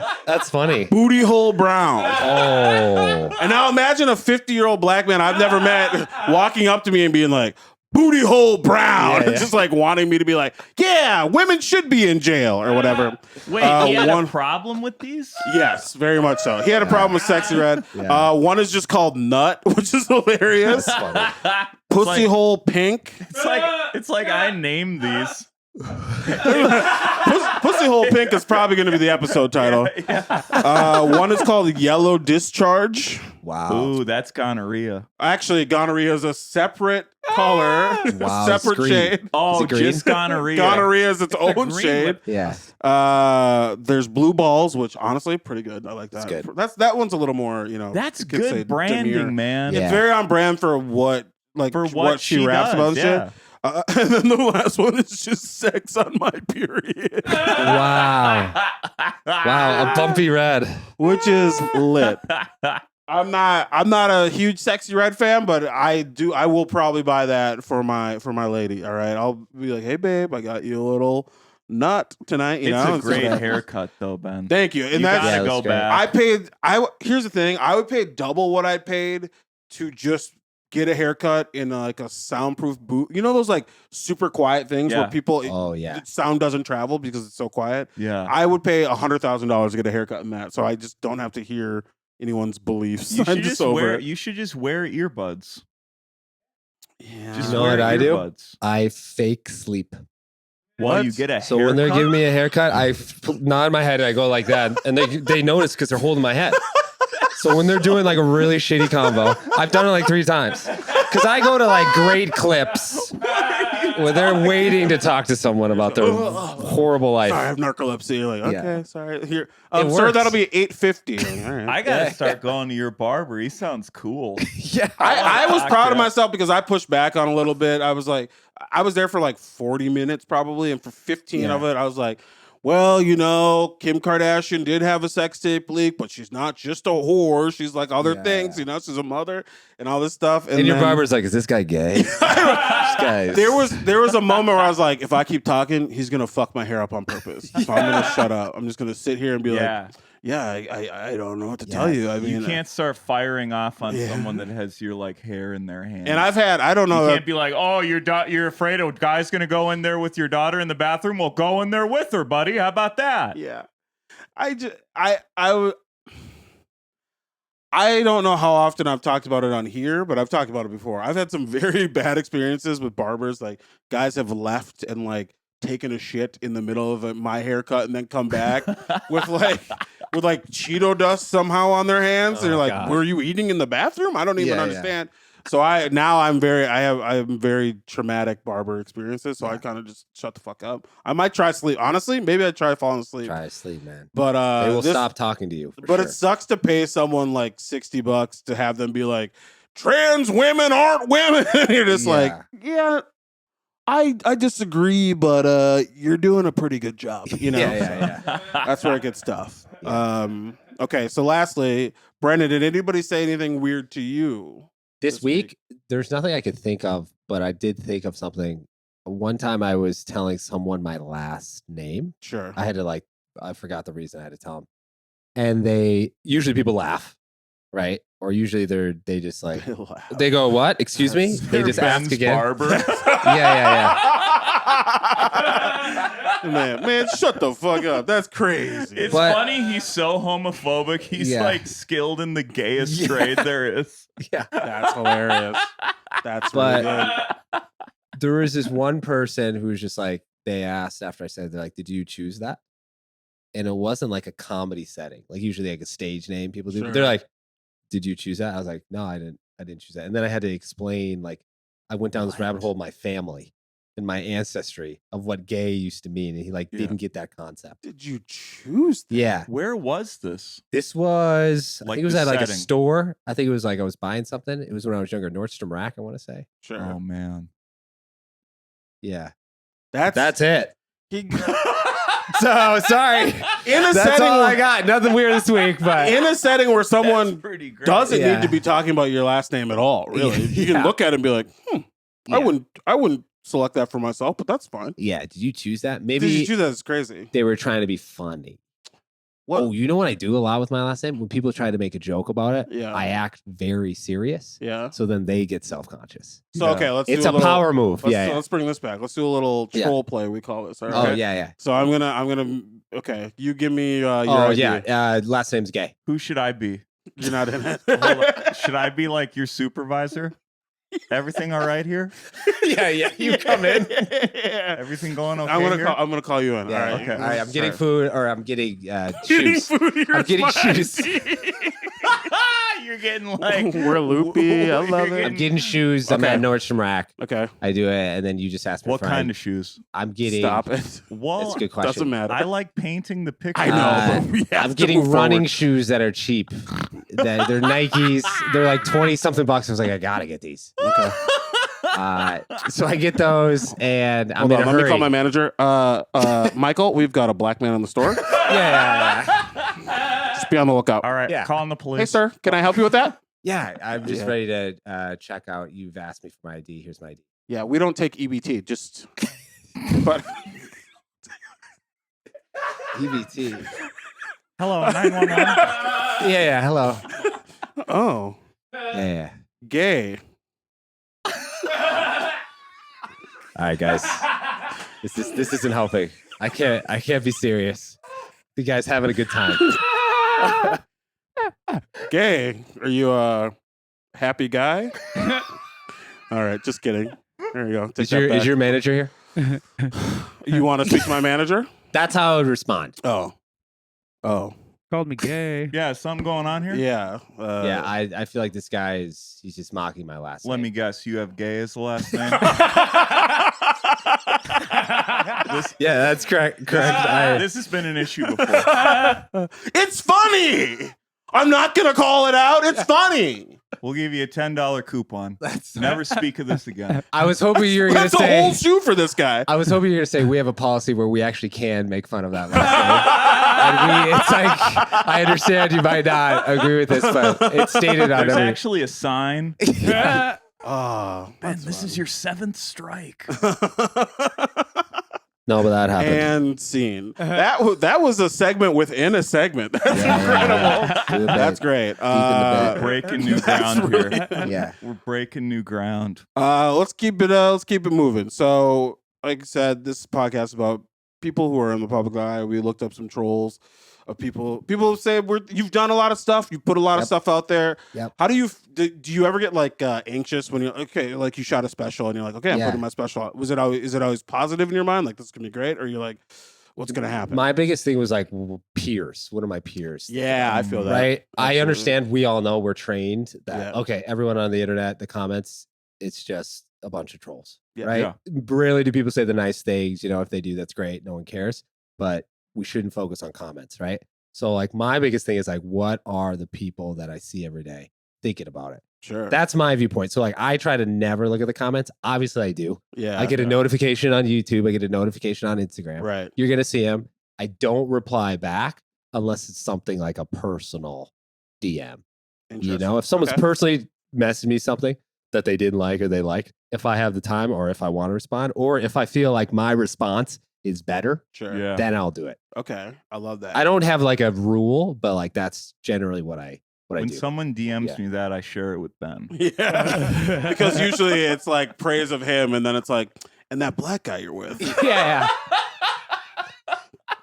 [SPEAKER 3] Bootyhole Brown.
[SPEAKER 5] Oh.
[SPEAKER 3] And now imagine a 50-year-old black man I've never met walking up to me and being like, Bootyhole Brown. Yeah. Just like wanting me to be like, yeah, women should be in jail or whatever.
[SPEAKER 2] Wait, he had a problem with these?
[SPEAKER 3] Yes, very much so. He had a problem with Sexy Red. Yeah. One is just called Nut, which is hilarious. Pussy Hole Pink.
[SPEAKER 2] It's like I named these.
[SPEAKER 3] Pussy Hole Pink is probably going to be the episode title. One is called Yellow Discharge.
[SPEAKER 5] Wow.
[SPEAKER 2] Ooh, that's gonorrhea.
[SPEAKER 3] Actually, gonorrhea is a separate color,
[SPEAKER 5] Wow,
[SPEAKER 3] separate
[SPEAKER 5] it's green.
[SPEAKER 3] shade.
[SPEAKER 2] Oh,
[SPEAKER 5] green?
[SPEAKER 2] just gonorrhea.
[SPEAKER 3] Gonorrhea is its
[SPEAKER 2] It's a
[SPEAKER 3] own
[SPEAKER 2] green
[SPEAKER 3] shade.
[SPEAKER 2] lip.
[SPEAKER 5] Yeah.
[SPEAKER 3] There's Blue Balls, which honestly pretty good. I like that.
[SPEAKER 5] It's good.
[SPEAKER 3] That one's a little more,
[SPEAKER 2] That's
[SPEAKER 3] you could say
[SPEAKER 2] good branding,
[SPEAKER 3] demure.
[SPEAKER 2] man.
[SPEAKER 5] Yeah.
[SPEAKER 3] It's very on brand for what she raps about and shit. And then the last one is just sex on my period,
[SPEAKER 5] Wow. Wow. A bumpy red.
[SPEAKER 3] which is lit. I'm not a huge Sexy Red fan, but I will probably buy that for my lady. All right, I'll be like, hey babe, I got you a little nut tonight. You know,
[SPEAKER 2] It's a great haircut, though, Ben.
[SPEAKER 3] Thank you. And
[SPEAKER 2] You
[SPEAKER 3] that's
[SPEAKER 2] gotta go
[SPEAKER 5] great.
[SPEAKER 2] back.
[SPEAKER 3] Here's the thing. I would pay double what I paid to just get a haircut in like a soundproof booth. You know those like super quiet things where people
[SPEAKER 5] Oh, yeah.
[SPEAKER 3] sound doesn't travel because it's so quiet.
[SPEAKER 2] Yeah.
[SPEAKER 3] I would pay $100,000 to get a haircut in that, so I just don't have to hear anyone's beliefs.
[SPEAKER 2] You
[SPEAKER 3] I'm
[SPEAKER 2] should
[SPEAKER 3] just over it.
[SPEAKER 2] You should just wear earbuds.
[SPEAKER 3] Yeah.
[SPEAKER 2] Just
[SPEAKER 5] You know
[SPEAKER 2] wear
[SPEAKER 5] what I do?
[SPEAKER 2] earbuds.
[SPEAKER 5] I fake sleep.
[SPEAKER 2] While you get a
[SPEAKER 5] So when they're
[SPEAKER 2] haircut?
[SPEAKER 5] giving me a haircut, I nod my head and I go like that, and they notice because they're holding my head. So when they're doing like a really shitty combo, I've done it like 3 times because I go to like great clips where they're waiting to talk to someone about their horrible life.
[SPEAKER 3] Sorry, I have narcolepsy. You're like, okay,
[SPEAKER 5] Yeah.
[SPEAKER 3] sorry. Here,
[SPEAKER 5] It
[SPEAKER 3] sir,
[SPEAKER 5] works.
[SPEAKER 3] that'll be $850. All right.
[SPEAKER 2] I gotta start going to your barber. He sounds cool.
[SPEAKER 5] Yeah,
[SPEAKER 3] I was
[SPEAKER 2] Fuck
[SPEAKER 3] proud of
[SPEAKER 2] yeah.
[SPEAKER 3] myself because I pushed back on a little bit. I was like, I was there for like 40 minutes probably, and for 15 of it, I was like, well, Kim Kardashian did have a sex tape leak, but she's not just a whore. She's like other things, she's a mother and all this stuff.
[SPEAKER 5] and your
[SPEAKER 3] then-
[SPEAKER 5] barber's like, "Is this guy gay?" This guy is-
[SPEAKER 3] There was a moment where I was like, if I keep talking, he's gonna fuck my hair up on purpose. So I'm gonna shut up. I'm just gonna sit here and be like, I don't know what to tell you. I mean,
[SPEAKER 2] You can't start firing off on someone that has your like hair in their hand.
[SPEAKER 3] and I don't know.
[SPEAKER 2] You can't be like, oh, you're afraid a guy's gonna go in there with your daughter in the bathroom. Well, go in there with her, buddy. How about that?
[SPEAKER 3] Yeah, I don't know how often I've talked about it on here, but I've talked about it before. I've had some very bad experiences with barbers. Like guys have left and like taken a shit in the middle of my haircut and then come back with Cheeto dust somehow on their hands. And you're like,
[SPEAKER 5] God.
[SPEAKER 3] were you eating in the bathroom? I don't even
[SPEAKER 5] Yeah.
[SPEAKER 3] understand. So I have very traumatic barber experiences. So I kind of just shut the fuck up. I might try sleep. Honestly, maybe I'd try falling asleep.
[SPEAKER 5] Try to sleep, man.
[SPEAKER 3] But
[SPEAKER 5] They will stop talking to you.
[SPEAKER 3] But it sucks to pay someone like $60 to have them be like, trans women aren't women. You're just like, yeah, I disagree, but you're doing a pretty good job.
[SPEAKER 5] Yeah.
[SPEAKER 3] That's where it gets tough. Okay, so lastly, Brendan, did anybody say anything weird to you?
[SPEAKER 5] This week, there's nothing I could think of, but I did think of something. One time I was telling someone my last name.
[SPEAKER 3] Sure.
[SPEAKER 5] I had to I forgot the reason I had to tell them. And usually people laugh, right? Or usually they just like, they go, what? Excuse me? They just ask again.
[SPEAKER 2] Barber.
[SPEAKER 5] Yeah.
[SPEAKER 3] man, shut the fuck up. That's crazy.
[SPEAKER 2] It's
[SPEAKER 5] But-
[SPEAKER 2] funny. He's so homophobic. He's
[SPEAKER 5] Yeah.
[SPEAKER 2] like skilled in the gayest trade there is.
[SPEAKER 5] Yeah.
[SPEAKER 3] That's hilarious. That's really
[SPEAKER 5] But
[SPEAKER 3] good.
[SPEAKER 5] there was this one person who was just like, they asked after I said, they're like, did you choose that? And it wasn't like a comedy setting. Like usually like a stage name people do.
[SPEAKER 3] Sure.
[SPEAKER 5] They're like, did you choose that? I was like, no, I didn't choose that. And then I had to explain, like, I went down this rabbit hole of my family and my ancestry of what gay used to mean. And he didn't get that concept.
[SPEAKER 3] Did you choose that?
[SPEAKER 5] Yeah.
[SPEAKER 2] Where was this?
[SPEAKER 5] This was, I
[SPEAKER 2] Like
[SPEAKER 5] think it was
[SPEAKER 2] the
[SPEAKER 5] at like a
[SPEAKER 2] setting.
[SPEAKER 5] store. I think it was like I was buying something. It was when I was younger. Nordstrom Rack, I want to say.
[SPEAKER 3] Sure.
[SPEAKER 2] Oh man.
[SPEAKER 5] Yeah.
[SPEAKER 3] That's
[SPEAKER 5] That's it.
[SPEAKER 3] he,
[SPEAKER 5] So sorry.
[SPEAKER 3] in a
[SPEAKER 5] That's
[SPEAKER 3] setting
[SPEAKER 5] all I
[SPEAKER 3] where,
[SPEAKER 5] got. Nothing weird this week, but
[SPEAKER 3] in a setting where
[SPEAKER 2] That's
[SPEAKER 3] someone
[SPEAKER 2] pretty great.
[SPEAKER 3] doesn't
[SPEAKER 5] Yeah.
[SPEAKER 3] need to be talking about your last name at all. Really, you can
[SPEAKER 5] Yeah.
[SPEAKER 3] look at it and be like,
[SPEAKER 5] Yeah.
[SPEAKER 3] I wouldn't select that for myself, but that's fine.
[SPEAKER 5] yeah. Did you choose that?
[SPEAKER 3] Did you
[SPEAKER 5] Maybe
[SPEAKER 3] choose that? It's crazy.
[SPEAKER 5] they were trying to be funny.
[SPEAKER 3] What?
[SPEAKER 5] Oh, you know what I do a lot with my last name? When people try to make a joke about it,
[SPEAKER 3] Yeah.
[SPEAKER 5] I act very serious.
[SPEAKER 3] Yeah.
[SPEAKER 5] So then they get self-conscious.
[SPEAKER 3] So okay, let's.
[SPEAKER 5] It's
[SPEAKER 3] do
[SPEAKER 5] a
[SPEAKER 3] little,
[SPEAKER 5] power move.
[SPEAKER 3] Let's,
[SPEAKER 5] Yeah.
[SPEAKER 3] let's bring this back. Let's do a little
[SPEAKER 5] Yeah.
[SPEAKER 3] troll play. We call this. All
[SPEAKER 5] Oh,
[SPEAKER 3] right?
[SPEAKER 5] yeah.
[SPEAKER 3] So I'm gonna. Okay, you give me your
[SPEAKER 5] Oh,
[SPEAKER 3] idea.
[SPEAKER 5] yeah. Last name's gay.
[SPEAKER 2] Who should I be?
[SPEAKER 3] You're not in it.
[SPEAKER 2] Hold on. Should I be like your supervisor? Everything all right here?
[SPEAKER 5] Yeah. You come in.
[SPEAKER 2] Everything going okay?
[SPEAKER 3] I'm gonna call you in.
[SPEAKER 5] Yeah,
[SPEAKER 3] All right.
[SPEAKER 2] okay.
[SPEAKER 5] All right. I'm getting food, or I'm getting
[SPEAKER 3] Getting
[SPEAKER 5] shoes.
[SPEAKER 3] food.
[SPEAKER 5] I'm getting shoes.
[SPEAKER 2] You're getting like
[SPEAKER 3] We're loopy. I love it.
[SPEAKER 5] I'm getting shoes. I'm
[SPEAKER 3] Okay.
[SPEAKER 5] at Nordstrom Rack.
[SPEAKER 3] Okay.
[SPEAKER 5] I do it, and then you just ask me
[SPEAKER 2] what
[SPEAKER 5] for
[SPEAKER 2] kind of shoes?
[SPEAKER 5] I'm getting.
[SPEAKER 3] Stop it.
[SPEAKER 2] Well,
[SPEAKER 5] That's a good question.
[SPEAKER 3] Doesn't matter.
[SPEAKER 2] I like painting the picture.
[SPEAKER 3] I know. But we have
[SPEAKER 5] I'm
[SPEAKER 3] to
[SPEAKER 5] getting
[SPEAKER 3] move
[SPEAKER 5] running
[SPEAKER 3] forward.
[SPEAKER 5] shoes that are cheap. They're Nikes. They're like 20 something bucks. I was like, I gotta get these.
[SPEAKER 3] Okay.
[SPEAKER 5] So I get those, and I'm
[SPEAKER 3] Hold
[SPEAKER 5] in
[SPEAKER 3] on.
[SPEAKER 5] a
[SPEAKER 3] Let me
[SPEAKER 5] hurry.
[SPEAKER 3] call my manager. Michael, we've got a black man in the store.
[SPEAKER 5] Yeah.
[SPEAKER 3] Just be on the lookout.
[SPEAKER 2] All right,
[SPEAKER 5] Yeah.
[SPEAKER 2] calling the police.
[SPEAKER 3] Hey, sir, can I help you with that?
[SPEAKER 5] Yeah, I'm just
[SPEAKER 3] Yeah.
[SPEAKER 5] ready to check out. You've asked me for my ID. Here's my ID.
[SPEAKER 3] Yeah, we don't take EBT. Just, but
[SPEAKER 5] EBT.
[SPEAKER 2] Hello, 911.
[SPEAKER 5] Yeah. Hello.
[SPEAKER 3] oh,
[SPEAKER 5] Yeah.
[SPEAKER 3] gay.
[SPEAKER 5] All right, guys. This isn't helping. I can't be serious. You guys having a good time?
[SPEAKER 3] Gay. Are you a happy guy? All right, just kidding. There you go. Take
[SPEAKER 5] Is
[SPEAKER 3] that
[SPEAKER 5] your
[SPEAKER 3] back.
[SPEAKER 5] is your manager here?
[SPEAKER 3] You want to speak to my manager?
[SPEAKER 5] That's how I would respond.
[SPEAKER 3] Oh.
[SPEAKER 4] Called me gay.
[SPEAKER 2] Yeah, something going on here?
[SPEAKER 3] Yeah.
[SPEAKER 5] Yeah, I feel like this guy he's just mocking my last
[SPEAKER 2] Let
[SPEAKER 5] name.
[SPEAKER 2] me guess, you have gay as the last name?
[SPEAKER 5] Yeah, that's correct.
[SPEAKER 2] This has been an issue before.
[SPEAKER 3] It's funny. I'm not gonna call it out. It's funny.
[SPEAKER 2] We'll give you a $10 coupon. Never speak of this again.
[SPEAKER 5] I was hoping you were going to
[SPEAKER 3] That's a
[SPEAKER 5] say.
[SPEAKER 3] whole shoe for this guy.
[SPEAKER 5] I was hoping you were going to say we have a policy where we actually can make fun of that last name. And it's like, I understand you might not agree with this, but it's stated on
[SPEAKER 2] There's
[SPEAKER 5] every.
[SPEAKER 2] actually a sign.
[SPEAKER 3] Oh,
[SPEAKER 2] Ben, this is your 7th strike.
[SPEAKER 5] No, but that happened.
[SPEAKER 3] and scene. That was a segment within a segment. That's incredible. That's great.
[SPEAKER 5] bed.
[SPEAKER 2] Breaking new
[SPEAKER 3] that's
[SPEAKER 2] ground
[SPEAKER 3] really-
[SPEAKER 2] here.
[SPEAKER 5] Yeah.
[SPEAKER 2] We're breaking new ground.
[SPEAKER 3] Let's keep it moving. So, like I said, this podcast is about people who are in the public eye. We looked up some trolls of people. People say you've done a lot of stuff. You put a lot of stuff out there.
[SPEAKER 5] Yep.
[SPEAKER 3] How do you ever get like anxious when you're like you shot a special and you're like, okay, I'm
[SPEAKER 5] Yeah.
[SPEAKER 3] putting my special out. Is it always positive in your mind? Like this is gonna be great, or you're like, what's gonna happen?
[SPEAKER 5] My biggest thing was like peers. What are my peers?
[SPEAKER 3] Yeah, I feel that.
[SPEAKER 5] Right. I
[SPEAKER 3] Absolutely.
[SPEAKER 5] understand. We all know we're trained that,
[SPEAKER 3] Yeah.
[SPEAKER 5] okay, everyone on the internet, the comments, it's just a bunch of trolls.
[SPEAKER 3] Yeah.
[SPEAKER 5] Right.
[SPEAKER 2] Yeah.
[SPEAKER 5] Rarely do people say the nice things. If they do, that's great. No one cares. But we shouldn't focus on comments. Right. So like my biggest thing is like, what are the people that I see every day thinking about it?
[SPEAKER 3] Sure.
[SPEAKER 5] That's my viewpoint. So like I try to never look at the comments. Obviously I do.
[SPEAKER 3] yeah.
[SPEAKER 5] I get a notification on YouTube. I get a notification on Instagram.
[SPEAKER 3] Right.
[SPEAKER 5] You're going to see them. I don't reply back unless it's something like a personal DM. If someone's
[SPEAKER 3] Okay.
[SPEAKER 5] personally messaged me something that they didn't like or they liked, if I have the time or if I want to respond, or if I feel like my response is better,
[SPEAKER 3] Sure.
[SPEAKER 2] Yeah.
[SPEAKER 5] then I'll do it.
[SPEAKER 3] Okay. I love that.
[SPEAKER 5] I don't have like a rule, but like that's generally what I
[SPEAKER 2] When
[SPEAKER 5] do.
[SPEAKER 2] someone DMs
[SPEAKER 5] Yeah.
[SPEAKER 2] me that, I share it with Ben.
[SPEAKER 3] Yeah. Because usually it's like praise of him, and then it's like, and that black guy you're with.
[SPEAKER 5] Yeah.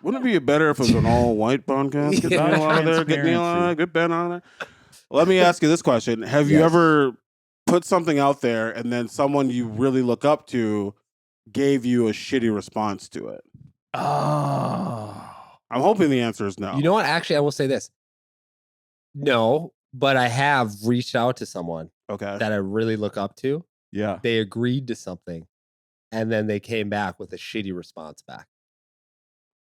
[SPEAKER 3] Wouldn't it be better if it was an all white podcast? Get
[SPEAKER 5] Yeah.
[SPEAKER 3] Neil out of there. Get Neil out of there. Get Ben out of there. Let me ask you this question: have you
[SPEAKER 5] Yes.
[SPEAKER 3] ever put something out there, and then someone you really look up to gave you a shitty response to it?
[SPEAKER 2] Oh.
[SPEAKER 3] I'm hoping the answer is no.
[SPEAKER 5] You know what? Actually, I will say this. No, but I have reached out to someone
[SPEAKER 3] Okay.
[SPEAKER 5] that I really look up to.
[SPEAKER 2] Yeah.
[SPEAKER 5] They agreed to something, and then they came back with a shitty response back.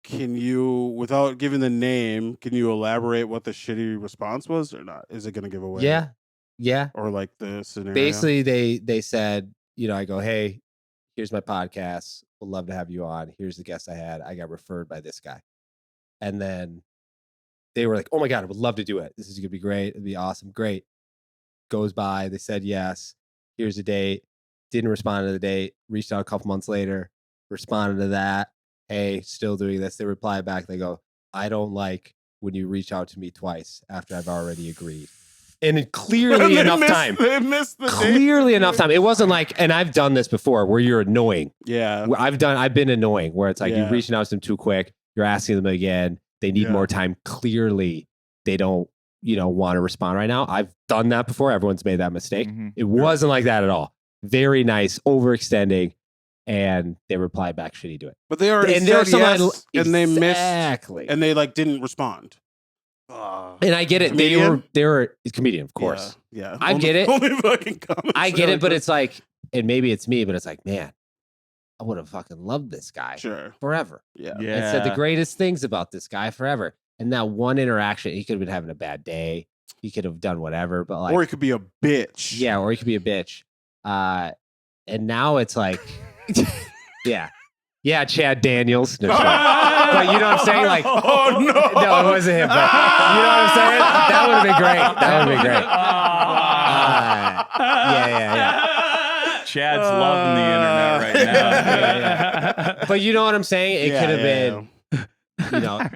[SPEAKER 3] Can you, without giving the name, can you elaborate what the shitty response was, or not? Is it going to give away?
[SPEAKER 5] Yeah. Yeah.
[SPEAKER 3] Or like the scenario?
[SPEAKER 5] Basically, they said, I go, hey, here's my podcast. Would love to have you on. Here's the guest I had. I got referred by this guy. And then they were like, oh my God, I would love to do it. This is going to be great. It'd be awesome. Great. Goes by. They said yes. Here's a date. Didn't respond to the date. Reached out a couple months later. Responded to that. Hey, still doing this. They reply back. They go, I don't like when you reach out to me twice after I've already agreed. And it clearly
[SPEAKER 3] They
[SPEAKER 5] enough
[SPEAKER 3] missed-
[SPEAKER 5] time.
[SPEAKER 3] They missed the date.
[SPEAKER 5] Clearly enough time. It wasn't like, and I've done this before where you're annoying.
[SPEAKER 3] Yeah.
[SPEAKER 5] I've been annoying where it's like
[SPEAKER 3] Yeah.
[SPEAKER 5] you're reaching out to them too quick. You're asking them again. They need
[SPEAKER 3] Yeah.
[SPEAKER 5] more time. Clearly, they don't want to respond right now. I've done that before. Everyone's made that mistake.
[SPEAKER 2] Mhm.
[SPEAKER 5] It wasn't like that at all. Very nice, overextending, and they replied back shitty to it.
[SPEAKER 3] But they already
[SPEAKER 5] And there
[SPEAKER 3] said
[SPEAKER 5] were some
[SPEAKER 3] yes, and they missed,
[SPEAKER 5] exactly.
[SPEAKER 3] and they like didn't respond.
[SPEAKER 5] And I get it.
[SPEAKER 3] Comedian?
[SPEAKER 5] They were a comedian, of course.
[SPEAKER 3] Yeah.
[SPEAKER 5] I get it.
[SPEAKER 3] Only fucking comments.
[SPEAKER 5] I get it, but it's like, and maybe it's me, but it's like, man, I would have fucking loved this guy
[SPEAKER 3] sure.
[SPEAKER 5] forever.
[SPEAKER 3] Yeah.
[SPEAKER 2] Yeah.
[SPEAKER 5] And said the greatest things about this guy forever. And that one interaction, he could have been having a bad day. He could have done whatever, but like,
[SPEAKER 3] Or he could be a bitch.
[SPEAKER 5] yeah, or he could be a bitch. And now it's like, yeah, Chad Daniels. No, but you know what I'm saying? Like,
[SPEAKER 3] Oh no.
[SPEAKER 5] no, it wasn't him. But you know what I'm saying? That would have been great. That would have been great. Yeah.
[SPEAKER 2] Chad's loving the internet right now.
[SPEAKER 5] But you know what I'm saying? It could have been,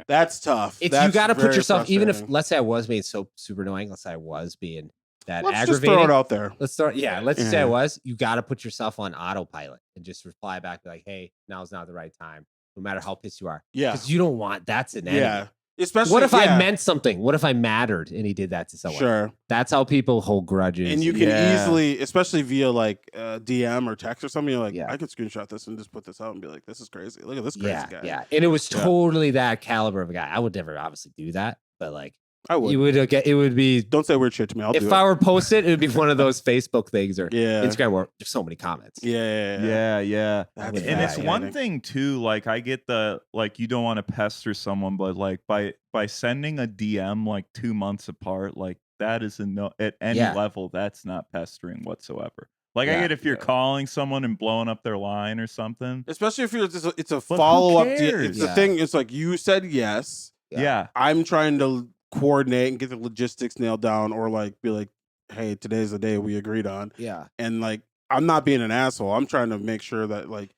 [SPEAKER 3] That's tough.
[SPEAKER 5] it's
[SPEAKER 3] That's
[SPEAKER 5] you got to put
[SPEAKER 3] very
[SPEAKER 5] yourself, even if,
[SPEAKER 3] frustrating.
[SPEAKER 5] let's say I was being so super annoying, let's say I was being that
[SPEAKER 3] Let's just
[SPEAKER 5] aggravating.
[SPEAKER 3] throw it out there.
[SPEAKER 5] Let's start. Yeah, let's just say I
[SPEAKER 3] Yeah.
[SPEAKER 5] was. You got to put yourself on autopilot and just reply back, be like, "Hey, now's not the right time." No matter how pissed you are,
[SPEAKER 3] Yeah.
[SPEAKER 5] because you don't want that's an enemy.
[SPEAKER 3] Yeah. Especially
[SPEAKER 5] What if I
[SPEAKER 3] yeah,
[SPEAKER 5] meant something? What if I mattered and he did that to someone?
[SPEAKER 3] Sure.
[SPEAKER 5] That's how people hold grudges.
[SPEAKER 3] And you can
[SPEAKER 2] Yeah.
[SPEAKER 3] easily, especially via like DM or text or something, you're like,
[SPEAKER 5] Yeah.
[SPEAKER 3] I could screenshot this and just put this out and be like, this is crazy. Look at this crazy
[SPEAKER 5] yeah,
[SPEAKER 3] guy.
[SPEAKER 5] yeah. And it was
[SPEAKER 3] Yeah.
[SPEAKER 5] totally that caliber of a guy. I would never obviously do that, but like
[SPEAKER 3] I would.
[SPEAKER 5] you would get. It would be
[SPEAKER 3] Don't say weird shit to me. I'll do
[SPEAKER 5] if
[SPEAKER 3] it.
[SPEAKER 5] I were posted, it would be one of those Facebook things or
[SPEAKER 3] Yeah.
[SPEAKER 5] Instagram where there's so many comments.
[SPEAKER 2] Yeah.
[SPEAKER 3] That's
[SPEAKER 5] And
[SPEAKER 2] And it's
[SPEAKER 3] fascinating.
[SPEAKER 2] one thing too, like I get the like you don't want to pester someone, but like by sending a DM like 2 months apart, like that is at any
[SPEAKER 5] Yeah.
[SPEAKER 2] level, that's not pestering whatsoever. Like I
[SPEAKER 5] Yeah.
[SPEAKER 2] get if you're calling someone and blowing up their line or something.
[SPEAKER 3] Especially if it's a
[SPEAKER 2] who
[SPEAKER 3] follow up.
[SPEAKER 2] cares?
[SPEAKER 3] It's the
[SPEAKER 5] Yeah.
[SPEAKER 3] thing. It's like you said yes.
[SPEAKER 2] Yeah.
[SPEAKER 3] I'm trying to coordinate and get the logistics nailed down, or like be like, hey, today's the day we agreed on.
[SPEAKER 5] Yeah.
[SPEAKER 3] And like, I'm not being an asshole. I'm trying to make sure that like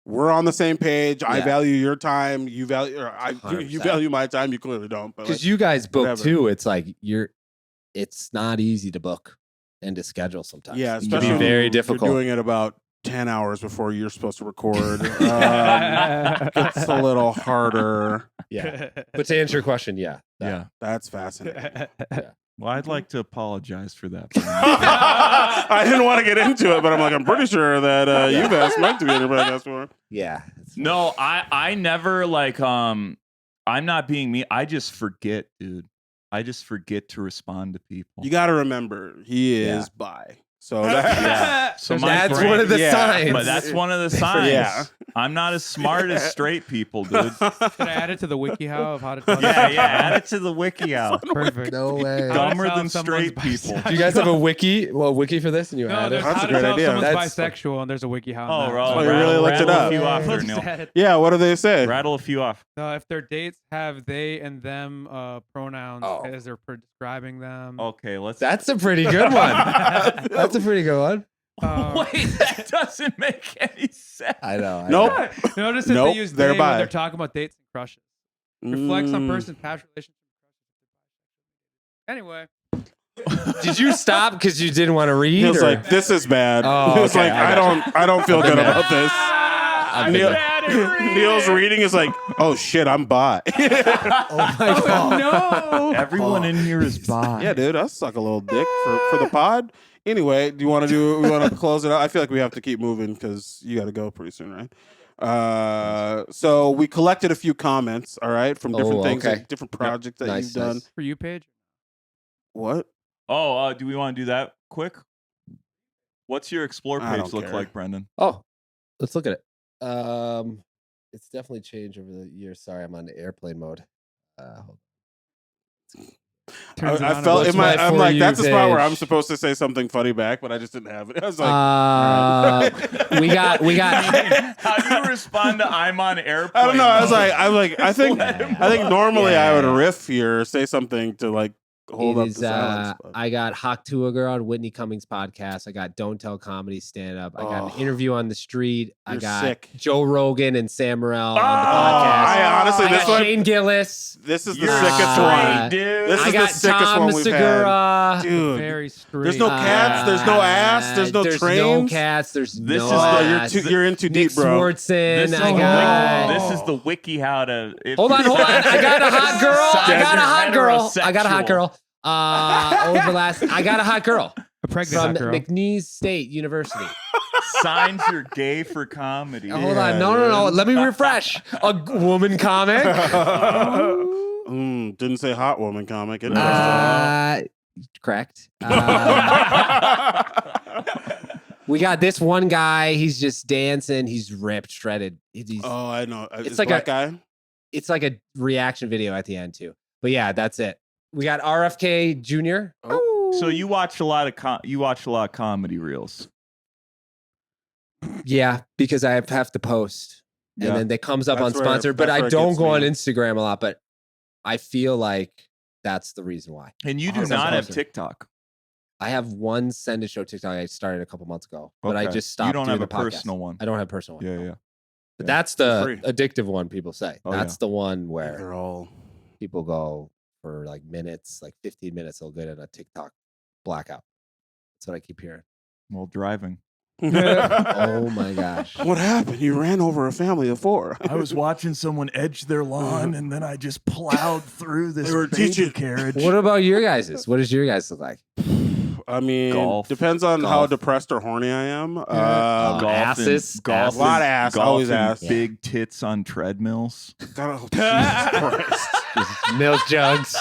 [SPEAKER 3] we're on the same page. I
[SPEAKER 5] Yeah.
[SPEAKER 3] value your time. You value, or you
[SPEAKER 5] 100%.
[SPEAKER 3] value my time. You clearly don't. But
[SPEAKER 5] Because
[SPEAKER 3] like,
[SPEAKER 5] you guys book
[SPEAKER 3] whatever.
[SPEAKER 5] too, it's like it's not easy to book and to schedule sometimes.
[SPEAKER 3] yeah,
[SPEAKER 5] it can
[SPEAKER 3] especially
[SPEAKER 5] be
[SPEAKER 3] when
[SPEAKER 5] very
[SPEAKER 3] you're
[SPEAKER 5] difficult.
[SPEAKER 3] doing it about 10 hours before you're supposed to record. It's a little harder.
[SPEAKER 5] Yeah. But to answer your question, yeah.
[SPEAKER 2] Yeah.
[SPEAKER 3] That's fascinating.
[SPEAKER 2] Well, I'd like to apologize for that.
[SPEAKER 3] I didn't want to get into it, but I'm like, I'm pretty sure that you've asked Mike to be on your podcast before.
[SPEAKER 5] Yeah.
[SPEAKER 2] No, I never like I'm not being me. I just forget, dude. I just forget to respond to people.
[SPEAKER 3] You got to remember, he is
[SPEAKER 5] Yeah.
[SPEAKER 3] bi. So that,
[SPEAKER 2] Yeah. So my
[SPEAKER 5] That's
[SPEAKER 2] brain-
[SPEAKER 5] one of the
[SPEAKER 3] yeah,
[SPEAKER 5] signs.
[SPEAKER 2] But that's one of the signs.
[SPEAKER 3] Yeah.
[SPEAKER 2] I'm not as smart as straight people, dude.
[SPEAKER 4] Should I add it to the WikiHow of how to tell
[SPEAKER 2] Yeah, add it to the wiki out.
[SPEAKER 4] Perfect.
[SPEAKER 5] No way.
[SPEAKER 4] How to
[SPEAKER 2] Dumber
[SPEAKER 4] tell
[SPEAKER 2] than
[SPEAKER 4] someone's
[SPEAKER 2] straight people.
[SPEAKER 5] Do you guys have a wiki? Well, wiki for this, and you
[SPEAKER 4] No,
[SPEAKER 5] add it.
[SPEAKER 4] there's
[SPEAKER 3] That's
[SPEAKER 4] how
[SPEAKER 3] a
[SPEAKER 4] to
[SPEAKER 3] great
[SPEAKER 4] tell
[SPEAKER 3] idea.
[SPEAKER 4] someone's
[SPEAKER 5] That's
[SPEAKER 4] bisexual, and there's a WikiHow.
[SPEAKER 2] Oh,
[SPEAKER 4] on that.
[SPEAKER 2] Ro-
[SPEAKER 3] Oh, you really looked it
[SPEAKER 2] rattle
[SPEAKER 3] up.
[SPEAKER 2] a few off there,
[SPEAKER 4] Just
[SPEAKER 2] Neil.
[SPEAKER 4] add it.
[SPEAKER 3] yeah, what do they say?
[SPEAKER 2] Rattle a few off.
[SPEAKER 4] If their dates have they and them pronouns
[SPEAKER 5] Oh.
[SPEAKER 4] as they're describing them.
[SPEAKER 2] Okay, let's.
[SPEAKER 5] That's a pretty good one. That's a pretty good one.
[SPEAKER 2] Wait, that doesn't make any sense.
[SPEAKER 5] I know.
[SPEAKER 3] Nope.
[SPEAKER 4] Notice that
[SPEAKER 3] Nope,
[SPEAKER 4] they use
[SPEAKER 3] they're
[SPEAKER 4] they when
[SPEAKER 3] bi.
[SPEAKER 4] they're talking about dates and crushes. Reflects on
[SPEAKER 3] Mm.
[SPEAKER 4] person's past relationship. Anyway,
[SPEAKER 5] Did you stop because you didn't want to read?
[SPEAKER 3] He was
[SPEAKER 5] or?
[SPEAKER 3] like, this is bad.
[SPEAKER 5] Oh,
[SPEAKER 3] He was
[SPEAKER 5] okay,
[SPEAKER 3] like,
[SPEAKER 5] I got
[SPEAKER 3] I don't feel good
[SPEAKER 5] mad.
[SPEAKER 3] about this.
[SPEAKER 5] I'm
[SPEAKER 3] Neil-
[SPEAKER 2] bad at reading.
[SPEAKER 3] Neil's reading is like, oh shit, I'm bi.
[SPEAKER 5] oh my god.
[SPEAKER 4] no.
[SPEAKER 2] Everyone in here is bi.
[SPEAKER 3] Yeah, dude, I suck a little dick for the pod. Anyway, we want to close it out? I feel like we have to keep moving because you got to go pretty soon, right? So we collected a few comments, all right, from different things,
[SPEAKER 5] okay.
[SPEAKER 3] like different projects that
[SPEAKER 5] Nice,
[SPEAKER 3] you've done.
[SPEAKER 5] nice.
[SPEAKER 4] For you, Paige.
[SPEAKER 3] What?
[SPEAKER 2] Oh, do we want to do that quick? What's your explore
[SPEAKER 3] I
[SPEAKER 2] page
[SPEAKER 3] don't
[SPEAKER 2] look
[SPEAKER 3] care.
[SPEAKER 2] like, Brendan?
[SPEAKER 5] Oh, let's look at it. It's definitely changed over the years. Sorry, I'm on airplane mode. Hold
[SPEAKER 4] Turns it
[SPEAKER 3] I
[SPEAKER 4] on
[SPEAKER 3] felt
[SPEAKER 5] What's
[SPEAKER 3] in my.
[SPEAKER 5] my
[SPEAKER 3] I'm
[SPEAKER 5] For
[SPEAKER 3] like,
[SPEAKER 5] You
[SPEAKER 3] that's the spot where I'm
[SPEAKER 5] page?
[SPEAKER 3] supposed to say something funny back, but I just didn't have it. I was like,
[SPEAKER 5] we got.
[SPEAKER 2] How do you respond to "I'm on airplane"?
[SPEAKER 3] I don't know. I was
[SPEAKER 2] mode?
[SPEAKER 3] like, I think normally I would riff here, or say something to like hold
[SPEAKER 5] It
[SPEAKER 3] up
[SPEAKER 5] is,
[SPEAKER 3] the silence. but-
[SPEAKER 5] I got Hawk Tuager on Whitney Cummings podcast. I got Don't Tell Comedy stand up. I got
[SPEAKER 3] Oh.
[SPEAKER 5] an interview on the street. I
[SPEAKER 3] You're
[SPEAKER 5] got
[SPEAKER 3] sick.
[SPEAKER 5] Joe Rogan and Sam Morril on the
[SPEAKER 2] Oh,
[SPEAKER 5] podcast.
[SPEAKER 3] I honestly,
[SPEAKER 5] I
[SPEAKER 3] this
[SPEAKER 5] got
[SPEAKER 3] one,
[SPEAKER 5] Shane Gillis.
[SPEAKER 3] this is the
[SPEAKER 2] You're
[SPEAKER 3] sickest
[SPEAKER 5] straight,
[SPEAKER 3] one.
[SPEAKER 2] dude.
[SPEAKER 3] This
[SPEAKER 5] I
[SPEAKER 3] is the
[SPEAKER 5] got
[SPEAKER 3] sickest
[SPEAKER 5] Tom
[SPEAKER 3] one we've had.
[SPEAKER 5] Segura.
[SPEAKER 3] Dude,
[SPEAKER 4] Very straight.
[SPEAKER 3] there's no cats, there's no ass, there's no
[SPEAKER 5] There's no
[SPEAKER 3] trains.
[SPEAKER 5] cats. There's
[SPEAKER 2] This
[SPEAKER 5] no
[SPEAKER 2] is
[SPEAKER 5] ass.
[SPEAKER 3] You're in too
[SPEAKER 5] Nick
[SPEAKER 3] deep, bro.
[SPEAKER 5] Swartzen.
[SPEAKER 2] This is,
[SPEAKER 5] I
[SPEAKER 2] the
[SPEAKER 5] got.
[SPEAKER 2] wiki, this is the wiki how to.
[SPEAKER 5] Hold on. I got a hot girl. I got a hot girl. I got a hot girl. Over the last, I got a hot girl
[SPEAKER 4] A pregnant
[SPEAKER 5] from
[SPEAKER 4] hot girl.
[SPEAKER 5] McNeese State University.
[SPEAKER 2] Signs you're gay for comedy.
[SPEAKER 5] Hold on, no. Let me refresh. A woman comic.
[SPEAKER 3] Didn't say hot woman comic. Interesting.
[SPEAKER 5] Correct. We got this one guy. He's just dancing. He's ripped, shredded.
[SPEAKER 3] Oh, I know.
[SPEAKER 5] It's
[SPEAKER 3] like
[SPEAKER 5] like
[SPEAKER 3] that guy.
[SPEAKER 5] It's like a reaction video at the end too. But yeah, that's it. We got RFK Jr.
[SPEAKER 2] So you watch a lot of comedy reels.
[SPEAKER 5] Yeah, because I have to post, and then it comes up
[SPEAKER 3] That's
[SPEAKER 5] unsponsored. But
[SPEAKER 3] that's
[SPEAKER 5] I
[SPEAKER 3] where it
[SPEAKER 5] don't
[SPEAKER 3] gets
[SPEAKER 5] go on
[SPEAKER 3] me.
[SPEAKER 5] Instagram a lot. But I feel like that's the reason why.
[SPEAKER 2] And you do
[SPEAKER 5] 100%
[SPEAKER 2] not have
[SPEAKER 5] posted.
[SPEAKER 2] TikTok.
[SPEAKER 5] I have one send to show TikTok I started a couple months ago, but I
[SPEAKER 2] Okay.
[SPEAKER 5] just stopped.
[SPEAKER 2] You don't
[SPEAKER 5] doing
[SPEAKER 2] have
[SPEAKER 5] the
[SPEAKER 2] a
[SPEAKER 5] podcast.
[SPEAKER 2] personal one.
[SPEAKER 5] I don't have a personal one.
[SPEAKER 2] Yeah,
[SPEAKER 5] no.
[SPEAKER 2] yeah.
[SPEAKER 5] But
[SPEAKER 2] Yeah.
[SPEAKER 5] that's the
[SPEAKER 3] Free.
[SPEAKER 5] addictive one. People say
[SPEAKER 2] Oh,
[SPEAKER 5] that's the one where
[SPEAKER 3] They're all.
[SPEAKER 5] people go for like minutes, like 15 minutes. They'll get in a TikTok blackout. That's what I keep hearing.
[SPEAKER 2] Well, driving.
[SPEAKER 5] Oh my gosh.
[SPEAKER 3] What happened? You ran over a family of 4.
[SPEAKER 2] I was watching someone edge their lawn, and then I just plowed through this
[SPEAKER 3] They were
[SPEAKER 2] baby
[SPEAKER 3] teaching-
[SPEAKER 2] carriage.
[SPEAKER 5] What about your guys's? What does your guys look like?
[SPEAKER 3] I mean,
[SPEAKER 2] Golf.
[SPEAKER 3] depends on how
[SPEAKER 5] Golf.
[SPEAKER 3] depressed or horny I am.
[SPEAKER 5] Asses.
[SPEAKER 2] golf,
[SPEAKER 3] A lot of ass,
[SPEAKER 2] golf
[SPEAKER 3] always
[SPEAKER 2] and
[SPEAKER 3] ass.
[SPEAKER 2] big tits on treadmills.
[SPEAKER 3] God, oh, Jesus Christ.
[SPEAKER 5] Milk jugs.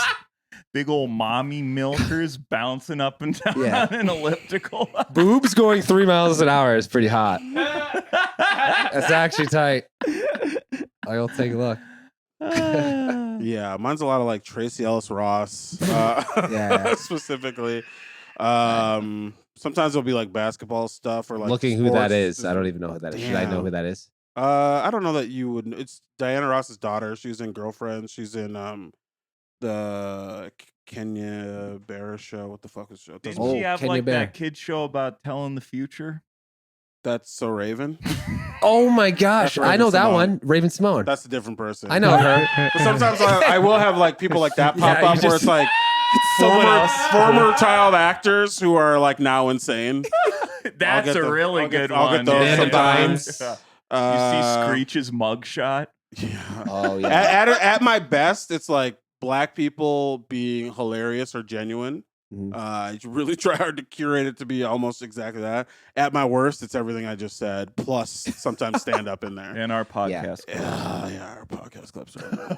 [SPEAKER 2] Big old mommy milkers bouncing up and down
[SPEAKER 5] Yeah.
[SPEAKER 2] on an elliptical.
[SPEAKER 5] Boobs going 3 miles an hour is pretty hot. That's actually tight. I'll take a look.
[SPEAKER 3] Yeah, mine's a lot of like Tracy Ellis Ross,
[SPEAKER 5] Yeah.
[SPEAKER 3] specifically. Sometimes it'll be like basketball stuff or like
[SPEAKER 5] Looking who that
[SPEAKER 3] sports.
[SPEAKER 5] is. I don't even know who that is. Should I know who that is?
[SPEAKER 3] I don't know that you would. It's Diana Ross's daughter. She's in Girlfriends. She's in the Kenya Bear show. What the fuck is the show?
[SPEAKER 2] Didn't
[SPEAKER 5] Oh,
[SPEAKER 2] she have
[SPEAKER 5] Kenya
[SPEAKER 2] like
[SPEAKER 5] Bear.
[SPEAKER 2] that kid show about telling the future?
[SPEAKER 3] That's So Raven.
[SPEAKER 5] Oh my gosh.
[SPEAKER 3] That's
[SPEAKER 5] I know
[SPEAKER 3] Raven
[SPEAKER 5] that
[SPEAKER 3] Simone.
[SPEAKER 5] one. Raven Simone.
[SPEAKER 3] That's a different person.
[SPEAKER 5] I know her.
[SPEAKER 3] But sometimes I will have like people like that pop
[SPEAKER 5] Yeah, you
[SPEAKER 3] up where
[SPEAKER 5] just-
[SPEAKER 3] it's like
[SPEAKER 5] someone else.
[SPEAKER 3] former child actors who are like now insane.
[SPEAKER 2] That's
[SPEAKER 3] get
[SPEAKER 2] a
[SPEAKER 3] them.
[SPEAKER 2] really
[SPEAKER 3] I'll get-
[SPEAKER 2] good
[SPEAKER 3] I'll get
[SPEAKER 2] one.
[SPEAKER 3] those
[SPEAKER 2] dude.
[SPEAKER 5] sometimes.
[SPEAKER 2] Yeah. You see Screech's mugshot.
[SPEAKER 3] Yeah.
[SPEAKER 5] Oh yeah.
[SPEAKER 3] At my best, it's like black people being hilarious or genuine.
[SPEAKER 5] Mhm.
[SPEAKER 3] I really try hard to curate it to be almost exactly that. At my worst, it's everything I just said, plus sometimes stand up in there.
[SPEAKER 2] And our podcast.
[SPEAKER 3] Yeah, our podcast clips are.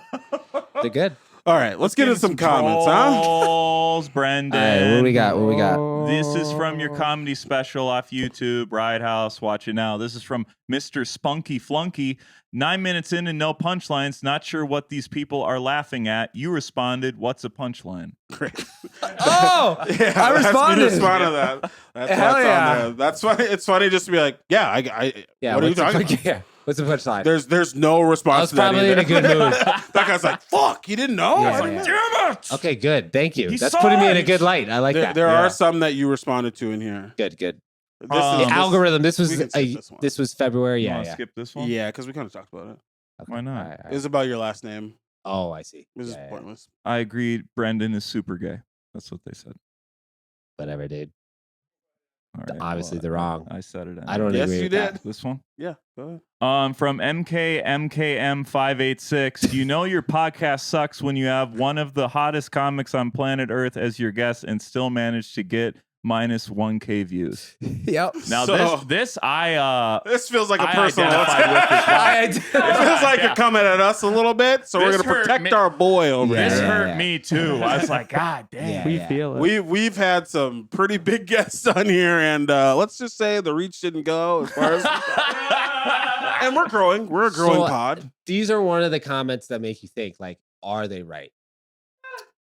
[SPEAKER 5] They're good.
[SPEAKER 3] All right, let's get into some comments, huh?
[SPEAKER 2] Trolls, Brendan.
[SPEAKER 5] All right, what do we got? What do we got?
[SPEAKER 2] This is from your comedy special off YouTube, Riot House. Watch it now. This is from Mr. Spunky Flunky. 9 minutes in and no punchlines. Not sure what these people are laughing at. You responded, "What's a punchline?"
[SPEAKER 3] Great.
[SPEAKER 5] Oh,
[SPEAKER 3] Yeah,
[SPEAKER 5] I responded.
[SPEAKER 3] You responded to that. That's
[SPEAKER 5] Hell
[SPEAKER 3] on
[SPEAKER 5] yeah.
[SPEAKER 3] there. That's funny. It's funny just to be like, yeah,
[SPEAKER 5] Yeah.
[SPEAKER 3] what are you
[SPEAKER 5] what's the
[SPEAKER 3] talking
[SPEAKER 5] punch-
[SPEAKER 3] about?
[SPEAKER 5] Yeah. What's the punchline?
[SPEAKER 3] There's no
[SPEAKER 5] I
[SPEAKER 3] response
[SPEAKER 5] was
[SPEAKER 3] to that
[SPEAKER 5] probably
[SPEAKER 3] either.
[SPEAKER 5] in a good mood.
[SPEAKER 3] That guy's like, fuck, you didn't know?
[SPEAKER 5] Yeah,
[SPEAKER 3] I was like,
[SPEAKER 5] yeah.
[SPEAKER 3] damn it.
[SPEAKER 5] Okay, good. Thank you.
[SPEAKER 2] He
[SPEAKER 5] That's
[SPEAKER 2] saw
[SPEAKER 5] putting me in a
[SPEAKER 2] it.
[SPEAKER 5] good light. I like
[SPEAKER 3] There,
[SPEAKER 5] that.
[SPEAKER 3] there
[SPEAKER 2] Yeah.
[SPEAKER 3] are some that you responded to in here.
[SPEAKER 5] Good, good.
[SPEAKER 3] This
[SPEAKER 2] The
[SPEAKER 3] is
[SPEAKER 5] The algorithm. This was
[SPEAKER 3] we can skip this one.
[SPEAKER 5] this was February.
[SPEAKER 2] You
[SPEAKER 5] Yeah,
[SPEAKER 2] wanna
[SPEAKER 5] yeah.
[SPEAKER 2] skip this one?
[SPEAKER 3] Yeah, because we kind of talked about it.
[SPEAKER 5] Okay.
[SPEAKER 2] Why not?
[SPEAKER 5] All right, all right.
[SPEAKER 3] It's about your last name.
[SPEAKER 5] Oh, I see.
[SPEAKER 3] This is
[SPEAKER 5] Yeah, yeah.
[SPEAKER 3] pointless.
[SPEAKER 2] I agreed. Brendan is super gay. That's what they said.
[SPEAKER 5] Whatever, dude.
[SPEAKER 2] All right,
[SPEAKER 5] Obviously,
[SPEAKER 2] well,
[SPEAKER 5] they're wrong.
[SPEAKER 2] I said it.
[SPEAKER 5] I don't
[SPEAKER 3] Yes,
[SPEAKER 5] agree
[SPEAKER 3] you
[SPEAKER 5] with that.
[SPEAKER 3] did.
[SPEAKER 2] This one.
[SPEAKER 3] Yeah, go ahead.
[SPEAKER 2] From MKM586. You know your podcast sucks when you have one of the hottest comics on planet Earth as your guest and still manage to get minus 1K views.
[SPEAKER 5] Yep.
[SPEAKER 2] Now
[SPEAKER 3] So-
[SPEAKER 2] this
[SPEAKER 3] This feels like a
[SPEAKER 2] I
[SPEAKER 3] personal
[SPEAKER 2] identified with as well.
[SPEAKER 3] It feels like
[SPEAKER 2] Yeah.
[SPEAKER 3] you're coming at us a little bit, so we're
[SPEAKER 2] This
[SPEAKER 3] going to
[SPEAKER 2] hurt
[SPEAKER 3] protect
[SPEAKER 2] me.
[SPEAKER 3] our boy over
[SPEAKER 5] Yeah,
[SPEAKER 2] This
[SPEAKER 3] here.
[SPEAKER 2] hurt me too. I was like, God damn.
[SPEAKER 5] Yeah.
[SPEAKER 4] We feel it.
[SPEAKER 3] We've had some pretty big guests on here, and let's just say the reach didn't go as far as. And we're growing. We're a growing
[SPEAKER 5] So,
[SPEAKER 3] pod.
[SPEAKER 5] These are one of the comments that make you think, like, are they right?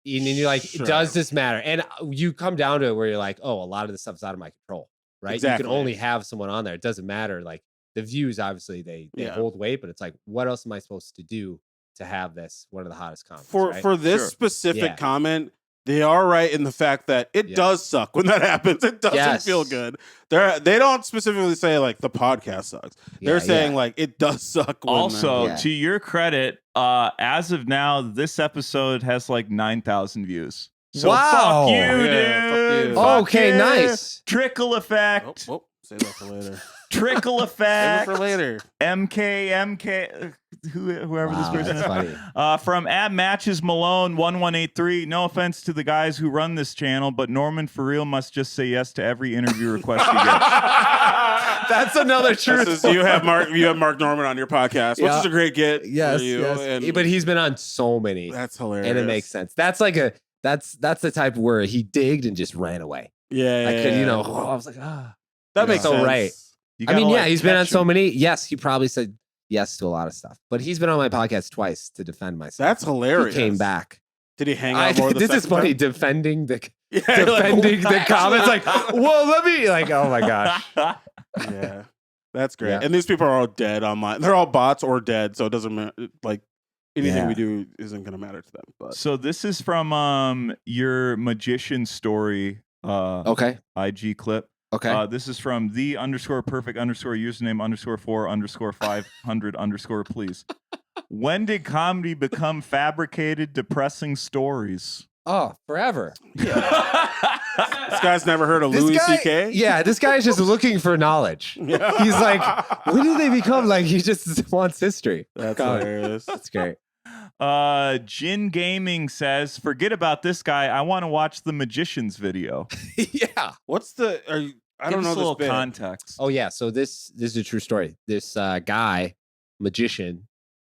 [SPEAKER 5] And then you're like,
[SPEAKER 3] Sure.
[SPEAKER 5] does this matter? And you come down to it where you're like, oh, a lot of this stuff's out of my control, right? You
[SPEAKER 3] Exactly.
[SPEAKER 5] can only have someone on there. It doesn't matter. Like the views, obviously, they
[SPEAKER 3] Yeah.
[SPEAKER 5] hold weight, but it's like, what else am I supposed to do to have this one of the hottest comments?
[SPEAKER 3] For
[SPEAKER 5] right?
[SPEAKER 3] for this
[SPEAKER 2] Sure.
[SPEAKER 3] specific
[SPEAKER 5] Yeah.
[SPEAKER 3] comment, they are right in the fact that it
[SPEAKER 5] Yeah.
[SPEAKER 3] does suck when that happens. It doesn't
[SPEAKER 5] Yes.
[SPEAKER 3] feel good. They don't specifically say like the podcast sucks. They're
[SPEAKER 5] Yeah,
[SPEAKER 3] saying
[SPEAKER 5] yeah.
[SPEAKER 3] like it does suck. When
[SPEAKER 2] Also,
[SPEAKER 5] Yeah.
[SPEAKER 2] to your credit, as of now, this episode has like 9,000 views. So
[SPEAKER 5] Wow.
[SPEAKER 2] fuck you,
[SPEAKER 3] Yeah, fuck
[SPEAKER 2] dude.
[SPEAKER 3] you.
[SPEAKER 2] Fuck
[SPEAKER 5] Okay,
[SPEAKER 2] you.
[SPEAKER 5] nice.
[SPEAKER 2] Trickle effect.
[SPEAKER 3] Save that for later.
[SPEAKER 2] Trickle
[SPEAKER 3] Save it
[SPEAKER 2] effect.
[SPEAKER 3] for later.
[SPEAKER 2] MK, whoever this person
[SPEAKER 5] that's
[SPEAKER 2] is.
[SPEAKER 5] funny.
[SPEAKER 2] From @Matches Malone 1183. No offense to the guys who run this channel, but Norman for real must just say yes to every interview request he gets.
[SPEAKER 5] That's another truth.
[SPEAKER 3] You have Mark Norman on your podcast, which is a great get for you. And
[SPEAKER 5] But he's been on so many.
[SPEAKER 3] that's hilarious.
[SPEAKER 5] And it makes sense. That's like that's the type where he digged and just ran away.
[SPEAKER 3] Yeah,
[SPEAKER 5] I could, I was like,
[SPEAKER 3] that makes
[SPEAKER 5] so
[SPEAKER 3] sense.
[SPEAKER 5] right.
[SPEAKER 2] You
[SPEAKER 5] I mean,
[SPEAKER 2] gotta,
[SPEAKER 5] he's been on
[SPEAKER 2] catch
[SPEAKER 5] so
[SPEAKER 2] him.
[SPEAKER 5] many. Yes, he probably said yes to a lot of stuff, but he's been on my podcast twice to defend myself.
[SPEAKER 3] That's hilarious.
[SPEAKER 5] He came back.
[SPEAKER 3] Did he hang out more?
[SPEAKER 5] This is funny.
[SPEAKER 3] Time?
[SPEAKER 5] Defending the
[SPEAKER 3] Yeah,
[SPEAKER 5] defending the comments. Like, well, let me. Like, oh my gosh.
[SPEAKER 3] Yeah, that's great.
[SPEAKER 5] Yeah.
[SPEAKER 3] And these people are all dead online. They're all bots or dead, so it doesn't matter. Like anything we do isn't going to matter to them. But
[SPEAKER 2] So this is from your magician story.
[SPEAKER 5] Okay.
[SPEAKER 2] IG clip.
[SPEAKER 5] Okay.
[SPEAKER 2] This is from the_perfect_username_4_500_ please. When did comedy become fabricated, depressing stories?
[SPEAKER 5] Oh, forever.
[SPEAKER 3] this guy's never heard of Louis C.K.
[SPEAKER 5] Yeah, this guy is just looking for knowledge.
[SPEAKER 3] Yeah.
[SPEAKER 5] He's like, when did they become like? He just wants history.
[SPEAKER 3] That's
[SPEAKER 5] God.
[SPEAKER 3] hilarious.
[SPEAKER 5] That's great.
[SPEAKER 2] Jin Gaming says, forget about this guy. I want to watch the magician's video.
[SPEAKER 5] Yeah.
[SPEAKER 3] What's the? Are you? I
[SPEAKER 2] Give
[SPEAKER 3] don't
[SPEAKER 2] us
[SPEAKER 3] know
[SPEAKER 2] a
[SPEAKER 3] this
[SPEAKER 2] little
[SPEAKER 3] bit.
[SPEAKER 2] context.
[SPEAKER 5] Oh yeah. So this is a true story. This guy, magician,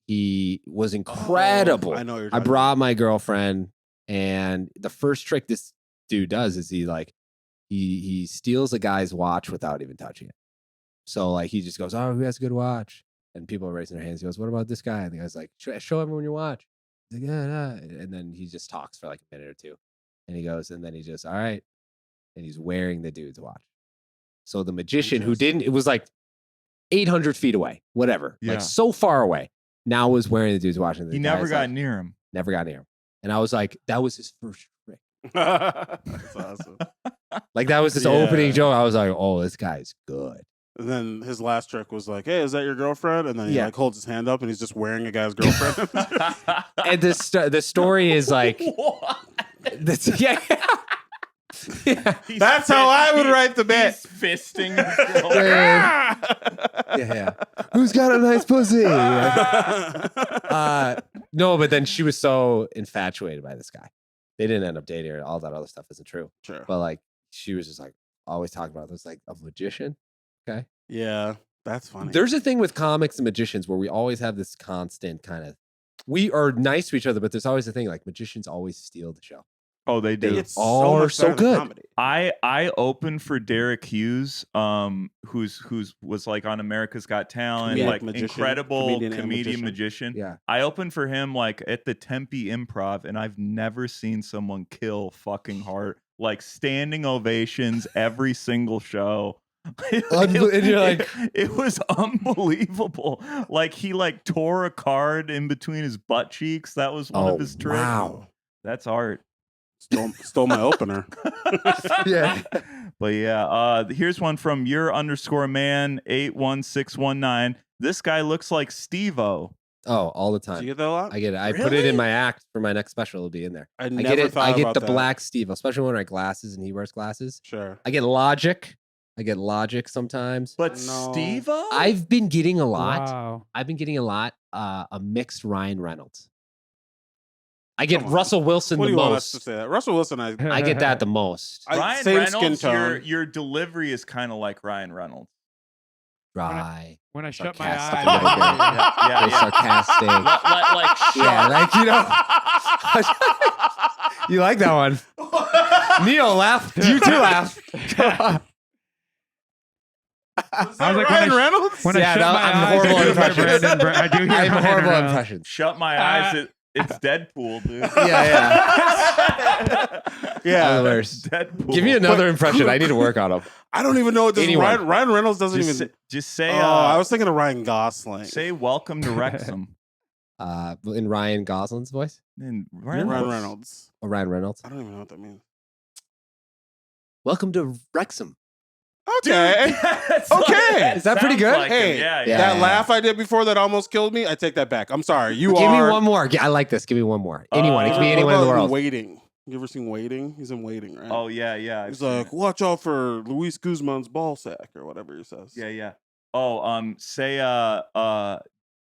[SPEAKER 5] he was incredible.
[SPEAKER 3] I know what you're
[SPEAKER 5] I
[SPEAKER 3] talking
[SPEAKER 5] brought my girlfriend, and the first trick this dude does is he steals a guy's watch without even touching it. So like he just goes, "Oh, who has a good watch?" And people are raising their hands. He goes, "What about this guy?" And the guy's like, "Show everyone your watch." He's like, "Yeah." And then he just talks for like a minute or two, and he goes, and then he just, "All right," and he's wearing the dude's watch. So the magician who didn't, it was like 800 feet away, whatever,
[SPEAKER 2] Yeah.
[SPEAKER 5] like so far away, now was wearing the dude's watch. And the
[SPEAKER 2] He never
[SPEAKER 5] guy's
[SPEAKER 2] got
[SPEAKER 5] like,
[SPEAKER 2] near him.
[SPEAKER 5] never got near him. And I was like, that was his first trick.
[SPEAKER 3] That's awesome.
[SPEAKER 5] Like that was his opening joke. I was like, oh, this guy's good.
[SPEAKER 3] And then his last trick was like, "Hey, is that your girlfriend?" And then he
[SPEAKER 5] Yeah.
[SPEAKER 3] like holds his hand up, and he's just wearing a guy's girlfriend.
[SPEAKER 5] And the story is like, that's, yeah. Yeah.
[SPEAKER 3] That's how I would write the bit.
[SPEAKER 2] He's fisting his girlfriend.
[SPEAKER 5] Yeah. Who's got a nice pussy? No, but then she was so infatuated by this guy. They didn't end up dating her. All that other stuff isn't true.
[SPEAKER 3] Sure.
[SPEAKER 5] But like, she was just like always talking about this, like a magician. Okay.
[SPEAKER 3] Yeah, that's funny.
[SPEAKER 5] There's a thing with comics and magicians where we always have this constant kind of, we are nice to each other, but there's always a thing like magicians always steal the show.
[SPEAKER 2] Oh, they do.
[SPEAKER 3] It's
[SPEAKER 5] all
[SPEAKER 3] much
[SPEAKER 5] so
[SPEAKER 3] better than
[SPEAKER 5] good.
[SPEAKER 3] comedy.
[SPEAKER 2] I opened for Derek Hughes, who's was like on America's Got Talent,
[SPEAKER 3] Comedic
[SPEAKER 2] like
[SPEAKER 3] magician,
[SPEAKER 2] incredible
[SPEAKER 3] comedian and
[SPEAKER 2] comedian
[SPEAKER 3] magician.
[SPEAKER 2] magician.
[SPEAKER 5] Yeah.
[SPEAKER 2] I opened for him like at the Tempe Improv, and I've never seen someone kill fucking hard. Like standing ovations every single show.
[SPEAKER 5] And you're like,
[SPEAKER 2] it was unbelievable. Like he like tore a card in between his butt cheeks. That was one of his tricks.
[SPEAKER 5] Wow.
[SPEAKER 2] That's art.
[SPEAKER 3] Stole my opener.
[SPEAKER 5] Yeah.
[SPEAKER 2] But yeah, here's one from your_man 81619. This guy looks like Steve-O.
[SPEAKER 5] Oh, all the
[SPEAKER 3] Did you
[SPEAKER 5] time.
[SPEAKER 3] get that a lot?
[SPEAKER 5] I get it. I put it in my act for my next special. It'll be in there.
[SPEAKER 3] I
[SPEAKER 5] I
[SPEAKER 3] never
[SPEAKER 5] get it.
[SPEAKER 3] thought
[SPEAKER 5] I get
[SPEAKER 3] about
[SPEAKER 5] the
[SPEAKER 3] that.
[SPEAKER 5] black Steve, especially when I wear glasses and he wears glasses.
[SPEAKER 3] Sure.
[SPEAKER 5] I get Logic. I get Logic sometimes.
[SPEAKER 2] But
[SPEAKER 3] No.
[SPEAKER 2] Steve-O?
[SPEAKER 5] I've been getting a lot.
[SPEAKER 4] Wow.
[SPEAKER 5] I've been getting a lot. A mixed Ryan Reynolds. I get
[SPEAKER 3] Come on.
[SPEAKER 5] Russell Wilson
[SPEAKER 3] What
[SPEAKER 5] the
[SPEAKER 3] do you want us to
[SPEAKER 5] most.
[SPEAKER 3] say? That Russell Wilson,
[SPEAKER 5] I get that the most.
[SPEAKER 2] Ryan
[SPEAKER 3] same
[SPEAKER 2] Reynolds,
[SPEAKER 3] skin tone.
[SPEAKER 2] your delivery is kind of like Ryan Reynolds.
[SPEAKER 5] Dry.
[SPEAKER 4] When I shut my
[SPEAKER 5] Sarcastic.
[SPEAKER 4] eyes.
[SPEAKER 2] Yeah,
[SPEAKER 5] Very sarcastic.
[SPEAKER 2] like
[SPEAKER 5] Yeah, like you like that one. Neo, laugh. You too laugh.
[SPEAKER 4] I was like,
[SPEAKER 3] Ryan Reynolds?
[SPEAKER 4] when
[SPEAKER 5] Yeah,
[SPEAKER 4] I shut
[SPEAKER 5] no,
[SPEAKER 4] my
[SPEAKER 5] I'm
[SPEAKER 4] eyes,
[SPEAKER 5] horrible
[SPEAKER 4] I do hear
[SPEAKER 5] impressions.
[SPEAKER 4] I do hear
[SPEAKER 5] I'm
[SPEAKER 4] Ryan
[SPEAKER 5] horrible
[SPEAKER 4] Reynolds.
[SPEAKER 5] impressions.
[SPEAKER 2] shut my eyes. It's Deadpool, dude.
[SPEAKER 5] Yeah.
[SPEAKER 3] Yeah.
[SPEAKER 5] The worst.
[SPEAKER 2] Deadpool.
[SPEAKER 5] Give me another impression. I need to work on them.
[SPEAKER 3] I don't even know what this
[SPEAKER 5] Anyone.
[SPEAKER 3] Ryan Reynolds doesn't
[SPEAKER 2] Just
[SPEAKER 3] even.
[SPEAKER 2] say, just say
[SPEAKER 3] I was thinking of Ryan Gosling.
[SPEAKER 2] say welcome to Wrexham.
[SPEAKER 5] In Ryan Gosling's voice?
[SPEAKER 2] And
[SPEAKER 3] Ryan Reynolds.
[SPEAKER 5] Or Ryan Reynolds?
[SPEAKER 3] I don't even know what that means.
[SPEAKER 5] Welcome to Wrexham.
[SPEAKER 3] Okay. Okay.
[SPEAKER 5] Is that pretty
[SPEAKER 2] Sounds
[SPEAKER 5] good?
[SPEAKER 2] like
[SPEAKER 3] Hey,
[SPEAKER 2] him. Yeah,
[SPEAKER 5] yeah.
[SPEAKER 3] That laugh I did before that almost killed me, I take that back. I'm sorry. You
[SPEAKER 5] Give me
[SPEAKER 3] are.
[SPEAKER 5] one more. I like this. Give me one more. Anyone. It can be
[SPEAKER 2] What
[SPEAKER 5] anyone in the
[SPEAKER 3] What about
[SPEAKER 5] world.
[SPEAKER 3] Waiting. You ever seen Waiting? He's in Waiting, right?
[SPEAKER 2] Oh yeah, yeah. I've
[SPEAKER 3] He's
[SPEAKER 2] seen
[SPEAKER 3] like,
[SPEAKER 2] it.
[SPEAKER 3] watch out for Luis Guzman's ball sack or whatever he says.
[SPEAKER 2] yeah, yeah. Say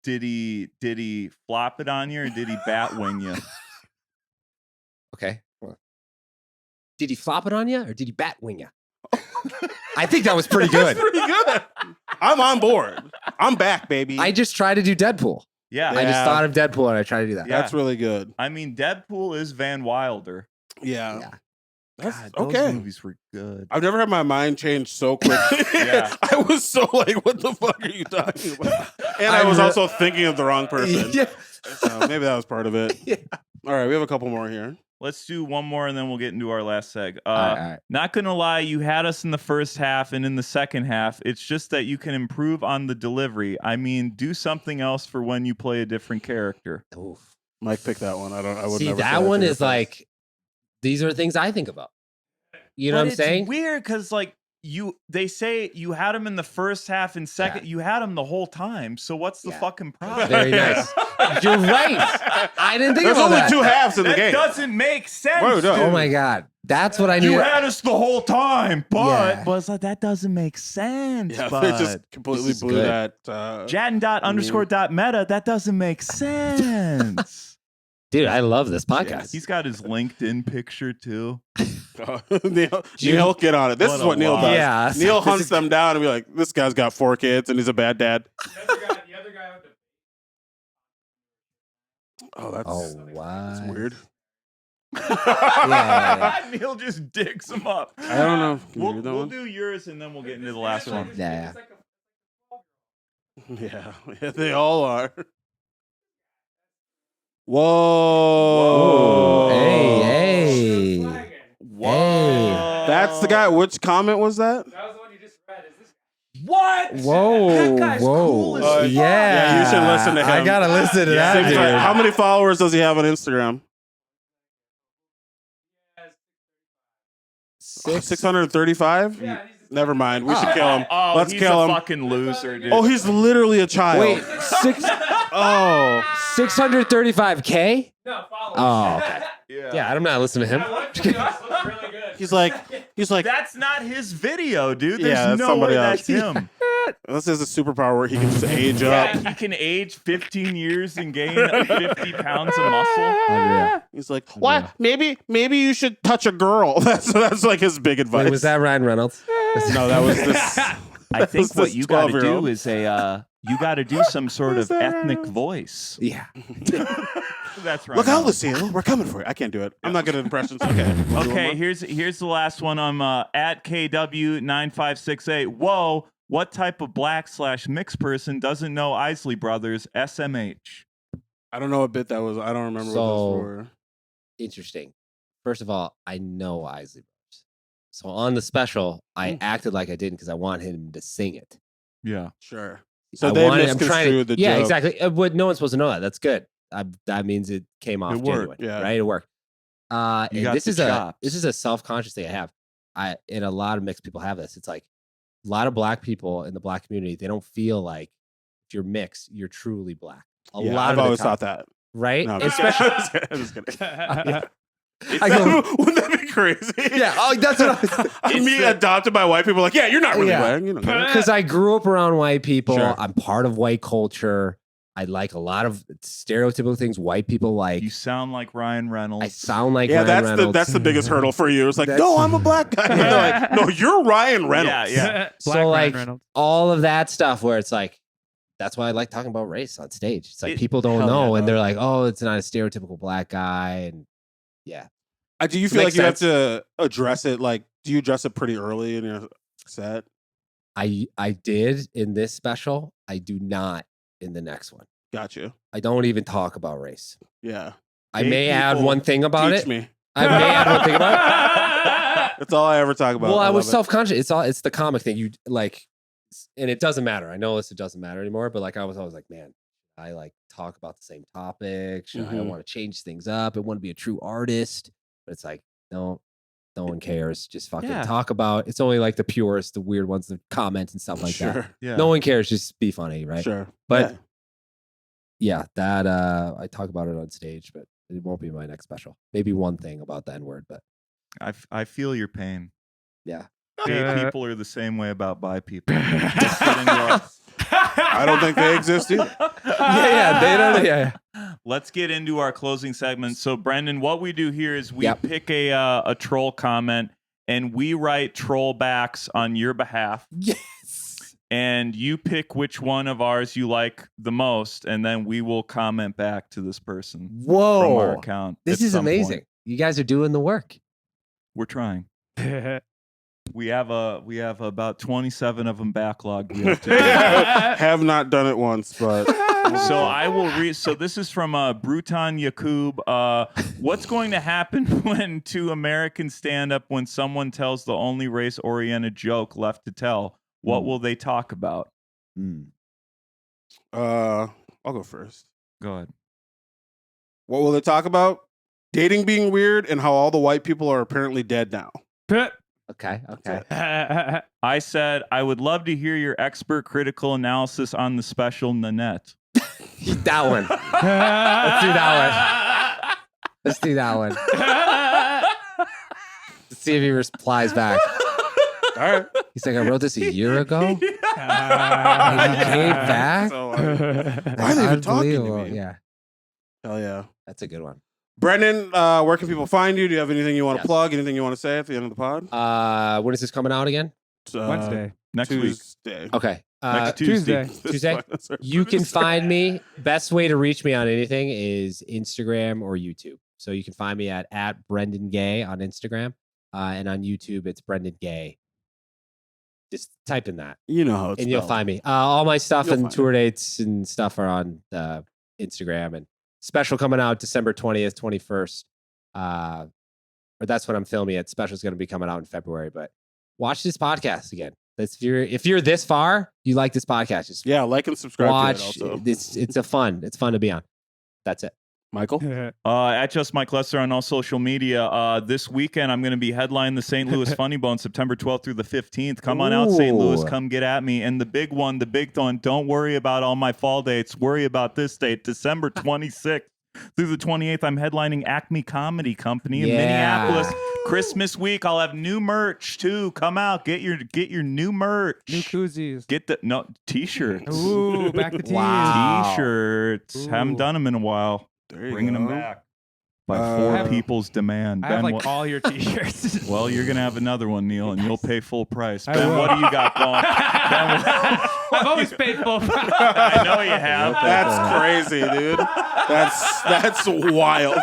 [SPEAKER 2] did he flop it on you or did he bat wing you?
[SPEAKER 5] Okay. Well, did he flop it on you or did he bat wing you? I think that was pretty good.
[SPEAKER 3] That's pretty good. I'm on board. I'm back, baby.
[SPEAKER 5] I just tried to do Deadpool.
[SPEAKER 2] Yeah.
[SPEAKER 5] I just thought of Deadpool and I tried to do that.
[SPEAKER 2] Yeah.
[SPEAKER 3] That's really good.
[SPEAKER 2] I mean, Deadpool is Van Wilder.
[SPEAKER 3] Yeah. That's
[SPEAKER 2] God, those
[SPEAKER 3] okay.
[SPEAKER 2] movies were good.
[SPEAKER 3] I've never had my mind change so quickly.
[SPEAKER 2] Yeah.
[SPEAKER 3] I was so like, what the fuck are you talking about? And I was also thinking of the wrong person.
[SPEAKER 5] Yeah.
[SPEAKER 3] So maybe that was part of it.
[SPEAKER 5] Yeah.
[SPEAKER 3] All right, we have a couple more here.
[SPEAKER 2] Let's do one more and then we'll get into our last seg.
[SPEAKER 5] All right.
[SPEAKER 2] Not gonna lie, you had us in the first half and in the second half. It's just that you can improve on the delivery. I mean, do something else for when you play a different character.
[SPEAKER 5] Oof.
[SPEAKER 3] Mike picked that one. I would
[SPEAKER 5] See,
[SPEAKER 3] never say
[SPEAKER 5] that one
[SPEAKER 3] to your
[SPEAKER 5] is
[SPEAKER 3] face.
[SPEAKER 5] like, these are things I think about. You know what I'm saying?
[SPEAKER 2] It's weird because like they say you had him in the first half and second. You had him the whole time. So what's the fucking problem?
[SPEAKER 5] Very nice. You're right. I didn't think
[SPEAKER 3] There's
[SPEAKER 5] about
[SPEAKER 3] only
[SPEAKER 5] that.
[SPEAKER 3] 2 halves in the
[SPEAKER 2] That
[SPEAKER 3] game.
[SPEAKER 2] doesn't make sense.
[SPEAKER 3] Whoa, no.
[SPEAKER 2] dude.
[SPEAKER 5] Oh my God. That's what I knew.
[SPEAKER 2] You had us the whole time,
[SPEAKER 5] Yeah.
[SPEAKER 2] but it's like that doesn't make sense.
[SPEAKER 3] Yeah,
[SPEAKER 2] bud.
[SPEAKER 3] it just completely
[SPEAKER 5] This is
[SPEAKER 3] blew
[SPEAKER 5] good.
[SPEAKER 3] that.
[SPEAKER 2] Jaden._.meta, that doesn't make sense.
[SPEAKER 5] Dude, I love this podcast.
[SPEAKER 2] He's got his LinkedIn picture too.
[SPEAKER 3] Neil, get on it. This
[SPEAKER 2] What
[SPEAKER 3] is
[SPEAKER 2] a
[SPEAKER 3] what Neil
[SPEAKER 2] lie.
[SPEAKER 3] does.
[SPEAKER 5] Yeah.
[SPEAKER 3] Neil
[SPEAKER 5] This
[SPEAKER 3] hunts
[SPEAKER 5] is-
[SPEAKER 3] them down and be like, this guy's got 4 kids and he's a bad dad.
[SPEAKER 4] The other guy with the
[SPEAKER 3] Oh, that's,
[SPEAKER 5] wow.
[SPEAKER 3] that's weird.
[SPEAKER 5] Yeah.
[SPEAKER 2] Neil just digs him up.
[SPEAKER 3] I don't know. Can you
[SPEAKER 2] We'll,
[SPEAKER 3] read that
[SPEAKER 2] we'll
[SPEAKER 3] one?
[SPEAKER 2] do yours and then we'll get into the last one.
[SPEAKER 5] Yeah.
[SPEAKER 3] Yeah, they all are. Whoa.
[SPEAKER 5] Hey.
[SPEAKER 2] Whoa.
[SPEAKER 3] That's the guy. Which comment was that?
[SPEAKER 4] That was the one you just read. Is this
[SPEAKER 2] What?
[SPEAKER 5] Whoa.
[SPEAKER 2] That guy's
[SPEAKER 5] Whoa.
[SPEAKER 2] cool as fuck.
[SPEAKER 3] Yeah, you should listen to him.
[SPEAKER 5] I gotta listen to
[SPEAKER 2] Yeah.
[SPEAKER 5] that,
[SPEAKER 3] Seems
[SPEAKER 5] dude.
[SPEAKER 3] like- how many followers does he have on Instagram? 635?
[SPEAKER 4] Yeah, he's just-
[SPEAKER 3] Never mind. We should kill him.
[SPEAKER 2] Oh,
[SPEAKER 3] Let's
[SPEAKER 2] he's
[SPEAKER 3] kill
[SPEAKER 2] a
[SPEAKER 3] him.
[SPEAKER 2] fucking loser, dude.
[SPEAKER 3] Oh, he's literally a child.
[SPEAKER 5] Wait,
[SPEAKER 3] Oh.
[SPEAKER 5] 635K?
[SPEAKER 4] No, follow.
[SPEAKER 5] Oh, okay. Yeah, I'm not listening to him.
[SPEAKER 4] Looks really good.
[SPEAKER 3] He's like,
[SPEAKER 2] That's not his video, dude. There's
[SPEAKER 3] Yeah, that's
[SPEAKER 2] no
[SPEAKER 3] somebody
[SPEAKER 2] way
[SPEAKER 3] else.
[SPEAKER 2] that's him.
[SPEAKER 3] this is a superpower where he can just age
[SPEAKER 2] Yeah,
[SPEAKER 3] up.
[SPEAKER 2] he can age 15 years and gain 50 pounds of muscle.
[SPEAKER 5] Unreal.
[SPEAKER 3] He's like, what? Maybe you should touch a girl. That's like his big advice.
[SPEAKER 5] Wait, was that Ryan Reynolds?
[SPEAKER 3] No, that was this.
[SPEAKER 2] I think
[SPEAKER 3] This
[SPEAKER 2] what you got to
[SPEAKER 3] 12-year-old.
[SPEAKER 2] do is you got to do some sort of ethnic voice.
[SPEAKER 5] Yeah.
[SPEAKER 2] That's right.
[SPEAKER 3] Look out, Lucille. We're coming for you. I can't do it. I'm not good at impressions. Okay. Wanna do one
[SPEAKER 2] Okay,
[SPEAKER 3] more?
[SPEAKER 2] here's the last one. I'm at KW9568. Whoa, what type of black/mixed person doesn't know Isley Brothers? SMH.
[SPEAKER 3] I don't know what bit that was. I don't remember what
[SPEAKER 5] So-
[SPEAKER 3] those were.
[SPEAKER 5] Interesting. First of all, I know Isley Brothers. So on the special, I acted like I didn't because I want him to sing it.
[SPEAKER 2] Yeah.
[SPEAKER 3] Sure. So
[SPEAKER 5] I
[SPEAKER 3] they
[SPEAKER 5] wanted- I'm trying to-
[SPEAKER 3] misconstrued the
[SPEAKER 5] Yeah,
[SPEAKER 3] joke.
[SPEAKER 5] exactly. But no one's supposed to know that. That's good. That means it came off
[SPEAKER 2] It
[SPEAKER 5] genuine,
[SPEAKER 2] worked,
[SPEAKER 3] yeah.
[SPEAKER 5] right? It worked.
[SPEAKER 2] You
[SPEAKER 5] And
[SPEAKER 2] got
[SPEAKER 5] this
[SPEAKER 2] the
[SPEAKER 5] is
[SPEAKER 2] chops.
[SPEAKER 5] this is a self-conscious thing I have. And a lot of mixed people have this. It's like a lot of black people in the black community, they don't feel like if you're mixed, you're truly black. A
[SPEAKER 3] Yeah,
[SPEAKER 5] lot
[SPEAKER 3] I've
[SPEAKER 5] of
[SPEAKER 3] always
[SPEAKER 5] the time,
[SPEAKER 3] thought that.
[SPEAKER 5] right?
[SPEAKER 3] No, I'm
[SPEAKER 5] Especially,
[SPEAKER 3] just kidding.
[SPEAKER 5] I go,
[SPEAKER 3] Wouldn't that be crazy?
[SPEAKER 5] yeah. Oh, that's what I was.
[SPEAKER 3] Me adopted by white people. Like, yeah, you're not really
[SPEAKER 5] Yeah.
[SPEAKER 3] black. You know.
[SPEAKER 5] Because I grew up around white people.
[SPEAKER 3] Sure.
[SPEAKER 5] I'm part of white culture. I like a lot of stereotypical things white people like.
[SPEAKER 2] You sound like Ryan Reynolds.
[SPEAKER 5] I sound like
[SPEAKER 3] Yeah,
[SPEAKER 5] Ryan Reynolds.
[SPEAKER 3] that's the biggest hurdle for you. It's like,
[SPEAKER 5] That's-
[SPEAKER 3] no, I'm a black guy. And they're like, no, you're Ryan Reynolds.
[SPEAKER 2] Yeah.
[SPEAKER 5] So,
[SPEAKER 4] Black
[SPEAKER 5] like,
[SPEAKER 4] Ryan Reynolds.
[SPEAKER 5] all of that stuff where it's like, that's why I like talking about race on stage. It's like people don't
[SPEAKER 2] hell yeah,
[SPEAKER 5] know, and
[SPEAKER 2] dog.
[SPEAKER 5] they're like, oh, it's not a stereotypical black guy, and yeah,
[SPEAKER 3] Do you
[SPEAKER 5] It
[SPEAKER 3] feel like
[SPEAKER 5] makes
[SPEAKER 3] you have
[SPEAKER 5] sense.
[SPEAKER 3] to address it? Like, do you address it pretty early in your set?
[SPEAKER 5] I did in this special. I do not in the next one.
[SPEAKER 3] Got you.
[SPEAKER 5] I don't even talk about race.
[SPEAKER 3] Yeah.
[SPEAKER 5] I
[SPEAKER 3] Gay
[SPEAKER 5] may add
[SPEAKER 3] people
[SPEAKER 5] one thing about
[SPEAKER 3] Teach
[SPEAKER 5] it.
[SPEAKER 3] me.
[SPEAKER 5] I may add one thing about it.
[SPEAKER 3] That's all I ever talk about.
[SPEAKER 5] Well, I was
[SPEAKER 3] love it.
[SPEAKER 5] self-conscious. It's the comic thing. You like, and it doesn't matter. I know it doesn't matter anymore. But like, I was always like, man, I like talk about the same topic. I
[SPEAKER 3] Mhm.
[SPEAKER 5] want to change things up. I want to be a true artist. But it's like, no one cares. Just fucking
[SPEAKER 2] Yeah.
[SPEAKER 5] talk about. It's only like the purest, the weird ones, the comment and stuff like
[SPEAKER 3] Sure.
[SPEAKER 5] that.
[SPEAKER 2] Yeah.
[SPEAKER 5] No one cares. Just be funny, right?
[SPEAKER 3] Sure.
[SPEAKER 5] But
[SPEAKER 3] Yeah.
[SPEAKER 5] yeah, that I talk about it on stage, but it won't be my next special. Maybe one thing about the N-word, but
[SPEAKER 2] I feel your pain.
[SPEAKER 5] yeah.
[SPEAKER 2] Gay people are the same way about bi people. Let's get into our-
[SPEAKER 3] I don't think they exist either.
[SPEAKER 5] They don't. Yeah.
[SPEAKER 2] Let's get into our closing segment. So, Brendan, what we do here is we
[SPEAKER 5] Yep.
[SPEAKER 2] pick a troll comment and we write troll backs on your behalf.
[SPEAKER 5] Yes.
[SPEAKER 2] And you pick which one of ours you like the most, and then we will comment back to this person from our
[SPEAKER 5] Whoa.
[SPEAKER 2] account.
[SPEAKER 5] This
[SPEAKER 2] at
[SPEAKER 5] is
[SPEAKER 2] some
[SPEAKER 5] amazing.
[SPEAKER 2] point.
[SPEAKER 5] You guys are doing the work.
[SPEAKER 2] We're trying. We have about 27 of them backlogged. We have to do.
[SPEAKER 3] Have not done it once, but
[SPEAKER 2] So I will read. So this is from Bruton Yakub. What's going to happen when two Americans stand up when someone tells the only race-oriented joke left to tell? What will they talk about?
[SPEAKER 3] I'll go first.
[SPEAKER 2] Go ahead.
[SPEAKER 3] What will they talk about? Dating being weird and how all the white people are apparently dead now.
[SPEAKER 5] Okay.
[SPEAKER 2] I said I would love to hear your expert critical analysis on the special Nanette.
[SPEAKER 5] That one. Let's do that one. Let's see if he replies back.
[SPEAKER 3] All right.
[SPEAKER 5] He's like, I wrote this a year ago. And he came back.
[SPEAKER 3] So, why are they even talking to
[SPEAKER 5] Unbelievable.
[SPEAKER 3] me?
[SPEAKER 5] Yeah,
[SPEAKER 3] Hell yeah.
[SPEAKER 5] that's a good one.
[SPEAKER 3] Brendan, where can people find you? Do you have anything you want to
[SPEAKER 5] Yes.
[SPEAKER 3] plug? Anything you want to say at the end of the pod?
[SPEAKER 5] When is this coming out again?
[SPEAKER 3] It's,
[SPEAKER 4] Wednesday.
[SPEAKER 2] Next week.
[SPEAKER 3] Tuesday.
[SPEAKER 5] Okay.
[SPEAKER 2] Next Tuesday.
[SPEAKER 5] Tuesday? You can find me. Best way to reach me on anything is Instagram or YouTube. So you can find me at Brendan Gay on Instagram. And on YouTube, it's Brendan Gay. Just type in that.
[SPEAKER 3] You know how it's
[SPEAKER 5] And you'll
[SPEAKER 3] spelled.
[SPEAKER 5] find me. All my stuff
[SPEAKER 3] You'll
[SPEAKER 5] and
[SPEAKER 3] find
[SPEAKER 5] tour dates and stuff are on Instagram. And special coming out December 20th, 21st. Or that's when I'm filming it. Special's going to be coming out in February. But watch this podcast again. If you're this far, you like this podcast. Just
[SPEAKER 3] Yeah, like and subscribe
[SPEAKER 5] watch.
[SPEAKER 3] to that also.
[SPEAKER 5] It's fun to be on. That's it.
[SPEAKER 3] Michael?
[SPEAKER 2] At Just Mike Lester on all social media. This weekend, I'm going to be headlining the St. Louis Funny Bone September 12th through the 15th. Come on out, St. Louis.
[SPEAKER 5] Ooh.
[SPEAKER 2] Come get at me. And the big one, don't worry about all my fall dates. Worry about this date, December 26th through the 28th. I'm headlining Acme Comedy Company in
[SPEAKER 5] Yeah.
[SPEAKER 2] Minneapolis. Christmas week, I'll have new merch too. Come out, get your new merch.
[SPEAKER 4] New koozies.
[SPEAKER 2] Get the t-shirts.
[SPEAKER 4] Ooh, back to tees.
[SPEAKER 5] Wow.
[SPEAKER 2] T-shirts.
[SPEAKER 4] Ooh.
[SPEAKER 2] Haven't done them in a while.
[SPEAKER 3] There you
[SPEAKER 2] Bringing
[SPEAKER 3] go.
[SPEAKER 2] them back by
[SPEAKER 3] I
[SPEAKER 2] four
[SPEAKER 3] have-
[SPEAKER 2] people's demand.
[SPEAKER 4] I have
[SPEAKER 2] Ben,
[SPEAKER 4] like
[SPEAKER 2] what-
[SPEAKER 4] all your t-shirts.
[SPEAKER 2] well, you're gonna have another one, Neil, and you'll pay full price.
[SPEAKER 4] I
[SPEAKER 2] Ben,
[SPEAKER 4] will.
[SPEAKER 2] what do you got going?
[SPEAKER 4] I've always paid full price.
[SPEAKER 2] I know you have.
[SPEAKER 3] That's crazy, dude. That's wild.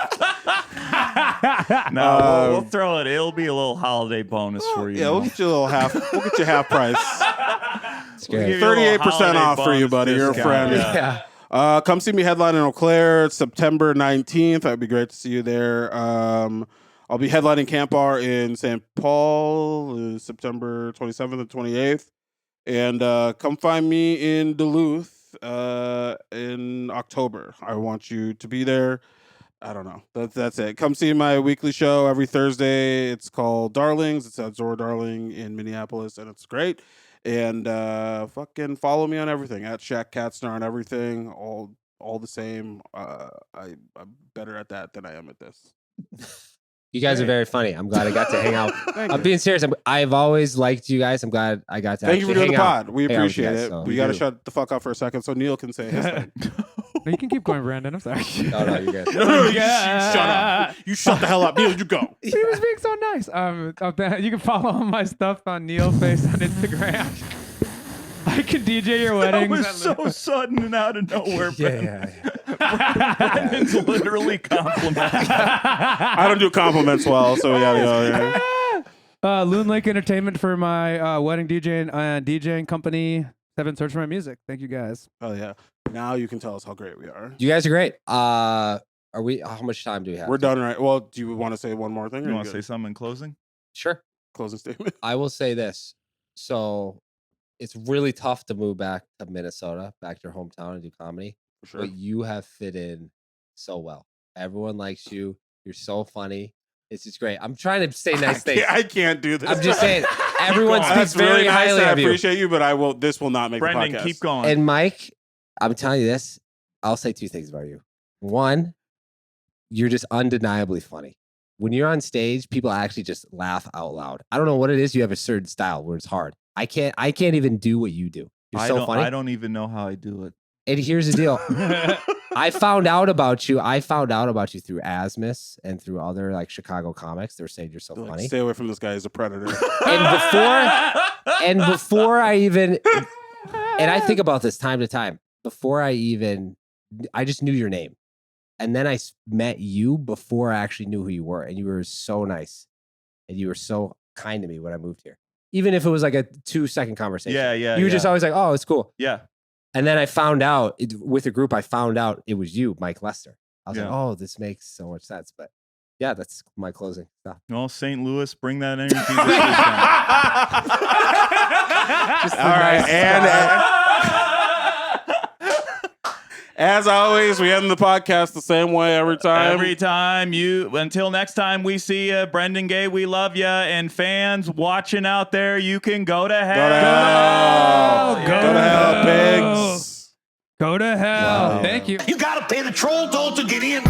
[SPEAKER 2] No, we'll throw it. It'll be a little holiday bonus for you.
[SPEAKER 3] Yeah, we'll
[SPEAKER 2] Neil.
[SPEAKER 3] get you a little half. We'll get you half price.
[SPEAKER 5] It's
[SPEAKER 2] We'll
[SPEAKER 5] great.
[SPEAKER 2] give you a little
[SPEAKER 3] 38%
[SPEAKER 2] holiday
[SPEAKER 3] off for you,
[SPEAKER 2] bonus
[SPEAKER 3] buddy. You're a
[SPEAKER 2] discount,
[SPEAKER 3] friend.
[SPEAKER 2] yeah.
[SPEAKER 5] Yeah.
[SPEAKER 3] Come see me headline in Eau Claire, September 19th. That'd be great to see you there. I'll be headlining Camp Bar in St. Paul, September 27th and 28th. And come find me in Duluth in October. I want you to be there. I don't know. That's it. Come see my weekly show every Thursday. It's called Darlings. It's at Zora Darling in Minneapolis, and it's great. And fucking follow me on everything at Shaq Katzner on everything. All the same. I'm better at that than I am at this.
[SPEAKER 5] You guys are very funny. I'm glad I got to hang out.
[SPEAKER 4] Thank
[SPEAKER 5] I'm
[SPEAKER 4] you.
[SPEAKER 5] being serious. I've always liked you guys. I'm glad I got to
[SPEAKER 3] Thank you for
[SPEAKER 5] actually
[SPEAKER 3] doing the
[SPEAKER 5] hang out.
[SPEAKER 3] pod. We
[SPEAKER 5] hang out with you
[SPEAKER 3] appreciate
[SPEAKER 5] guys,
[SPEAKER 3] it.
[SPEAKER 5] so-
[SPEAKER 3] We
[SPEAKER 2] We
[SPEAKER 3] got to
[SPEAKER 2] do.
[SPEAKER 3] shut the fuck up for a second so Neil can say his thing.
[SPEAKER 4] No, you can keep going, Brandon. I'm sorry.
[SPEAKER 5] No, you're good.
[SPEAKER 3] No, you shut up. You shut the hell up. Neil, you go.
[SPEAKER 4] He was being so nice. You can follow my stuff on Neil Face on Instagram. I can DJ your
[SPEAKER 2] That
[SPEAKER 4] weddings.
[SPEAKER 2] was
[SPEAKER 4] at
[SPEAKER 2] so sudden and out of nowhere, Ben.
[SPEAKER 5] Yeah.
[SPEAKER 2] Brendan's literally complimenting.
[SPEAKER 3] I don't do compliments well, so we gotta go. Yeah.
[SPEAKER 4] Loon Lake Entertainment for my wedding DJing company. Seven Search for my music. Thank you guys.
[SPEAKER 3] Oh yeah. Now you can tell us how great we are.
[SPEAKER 5] You guys are great. Are we? How much time do we have?
[SPEAKER 3] We're done, right? Well, do you want to say one more thing?
[SPEAKER 2] You
[SPEAKER 3] or
[SPEAKER 2] want to
[SPEAKER 3] good?
[SPEAKER 2] say something in closing?
[SPEAKER 5] Sure.
[SPEAKER 3] Closing statement?
[SPEAKER 5] I will say this. So it's really tough to move back to Minnesota, back to your hometown and do comedy.
[SPEAKER 3] For sure.
[SPEAKER 5] But you have fit in so well. Everyone likes you. You're so funny. It's just great. I'm trying to say nice things.
[SPEAKER 3] I can't do this.
[SPEAKER 5] I'm just saying, everyone
[SPEAKER 2] going.
[SPEAKER 5] speaks
[SPEAKER 3] That's really
[SPEAKER 5] very
[SPEAKER 3] nice.
[SPEAKER 5] highly
[SPEAKER 3] I
[SPEAKER 5] of you.
[SPEAKER 3] appreciate you, but I will. This will not make
[SPEAKER 2] Brendan,
[SPEAKER 3] the podcast.
[SPEAKER 2] keep going.
[SPEAKER 5] And Mike, I'm telling you this. I'll say two things about you. One, you're just undeniably funny. when you're on stage, people actually just laugh out loud. I don't know what it is. You have a certain style where it's hard. I can't even do what you do. You're so funny.
[SPEAKER 2] I don't even know how I do it.
[SPEAKER 5] And here's the deal. I found out about you through Asmus and through other like Chicago comics. They were saying you're so funny.
[SPEAKER 3] Stay away from this guy. He's a predator.
[SPEAKER 5] And before I even, and I think about this time to time, I just knew your name. And then I met you before I actually knew who you were. And you were so nice. And you were so kind to me when I moved here. Even if it was like a 2-second conversation.
[SPEAKER 2] Yeah.
[SPEAKER 5] You were just always like, oh, it's cool.
[SPEAKER 2] Yeah.
[SPEAKER 5] And then I found out with a group, it was you, Mike Lester. I was like, oh, this makes so much sense. But yeah, that's my closing stuff.
[SPEAKER 2] Well, St. Louis, bring that energy this weekend.
[SPEAKER 3] All right. And as always, we end the podcast the same way every time.
[SPEAKER 2] Until next time we see you, Brendan Gay, we love you. And fans watching out there, you can go to hell.
[SPEAKER 3] Go to hell, pigs.
[SPEAKER 4] Go to hell.
[SPEAKER 5] Wow.
[SPEAKER 4] Thank you.
[SPEAKER 1] You gotta pay the troll toll to get in.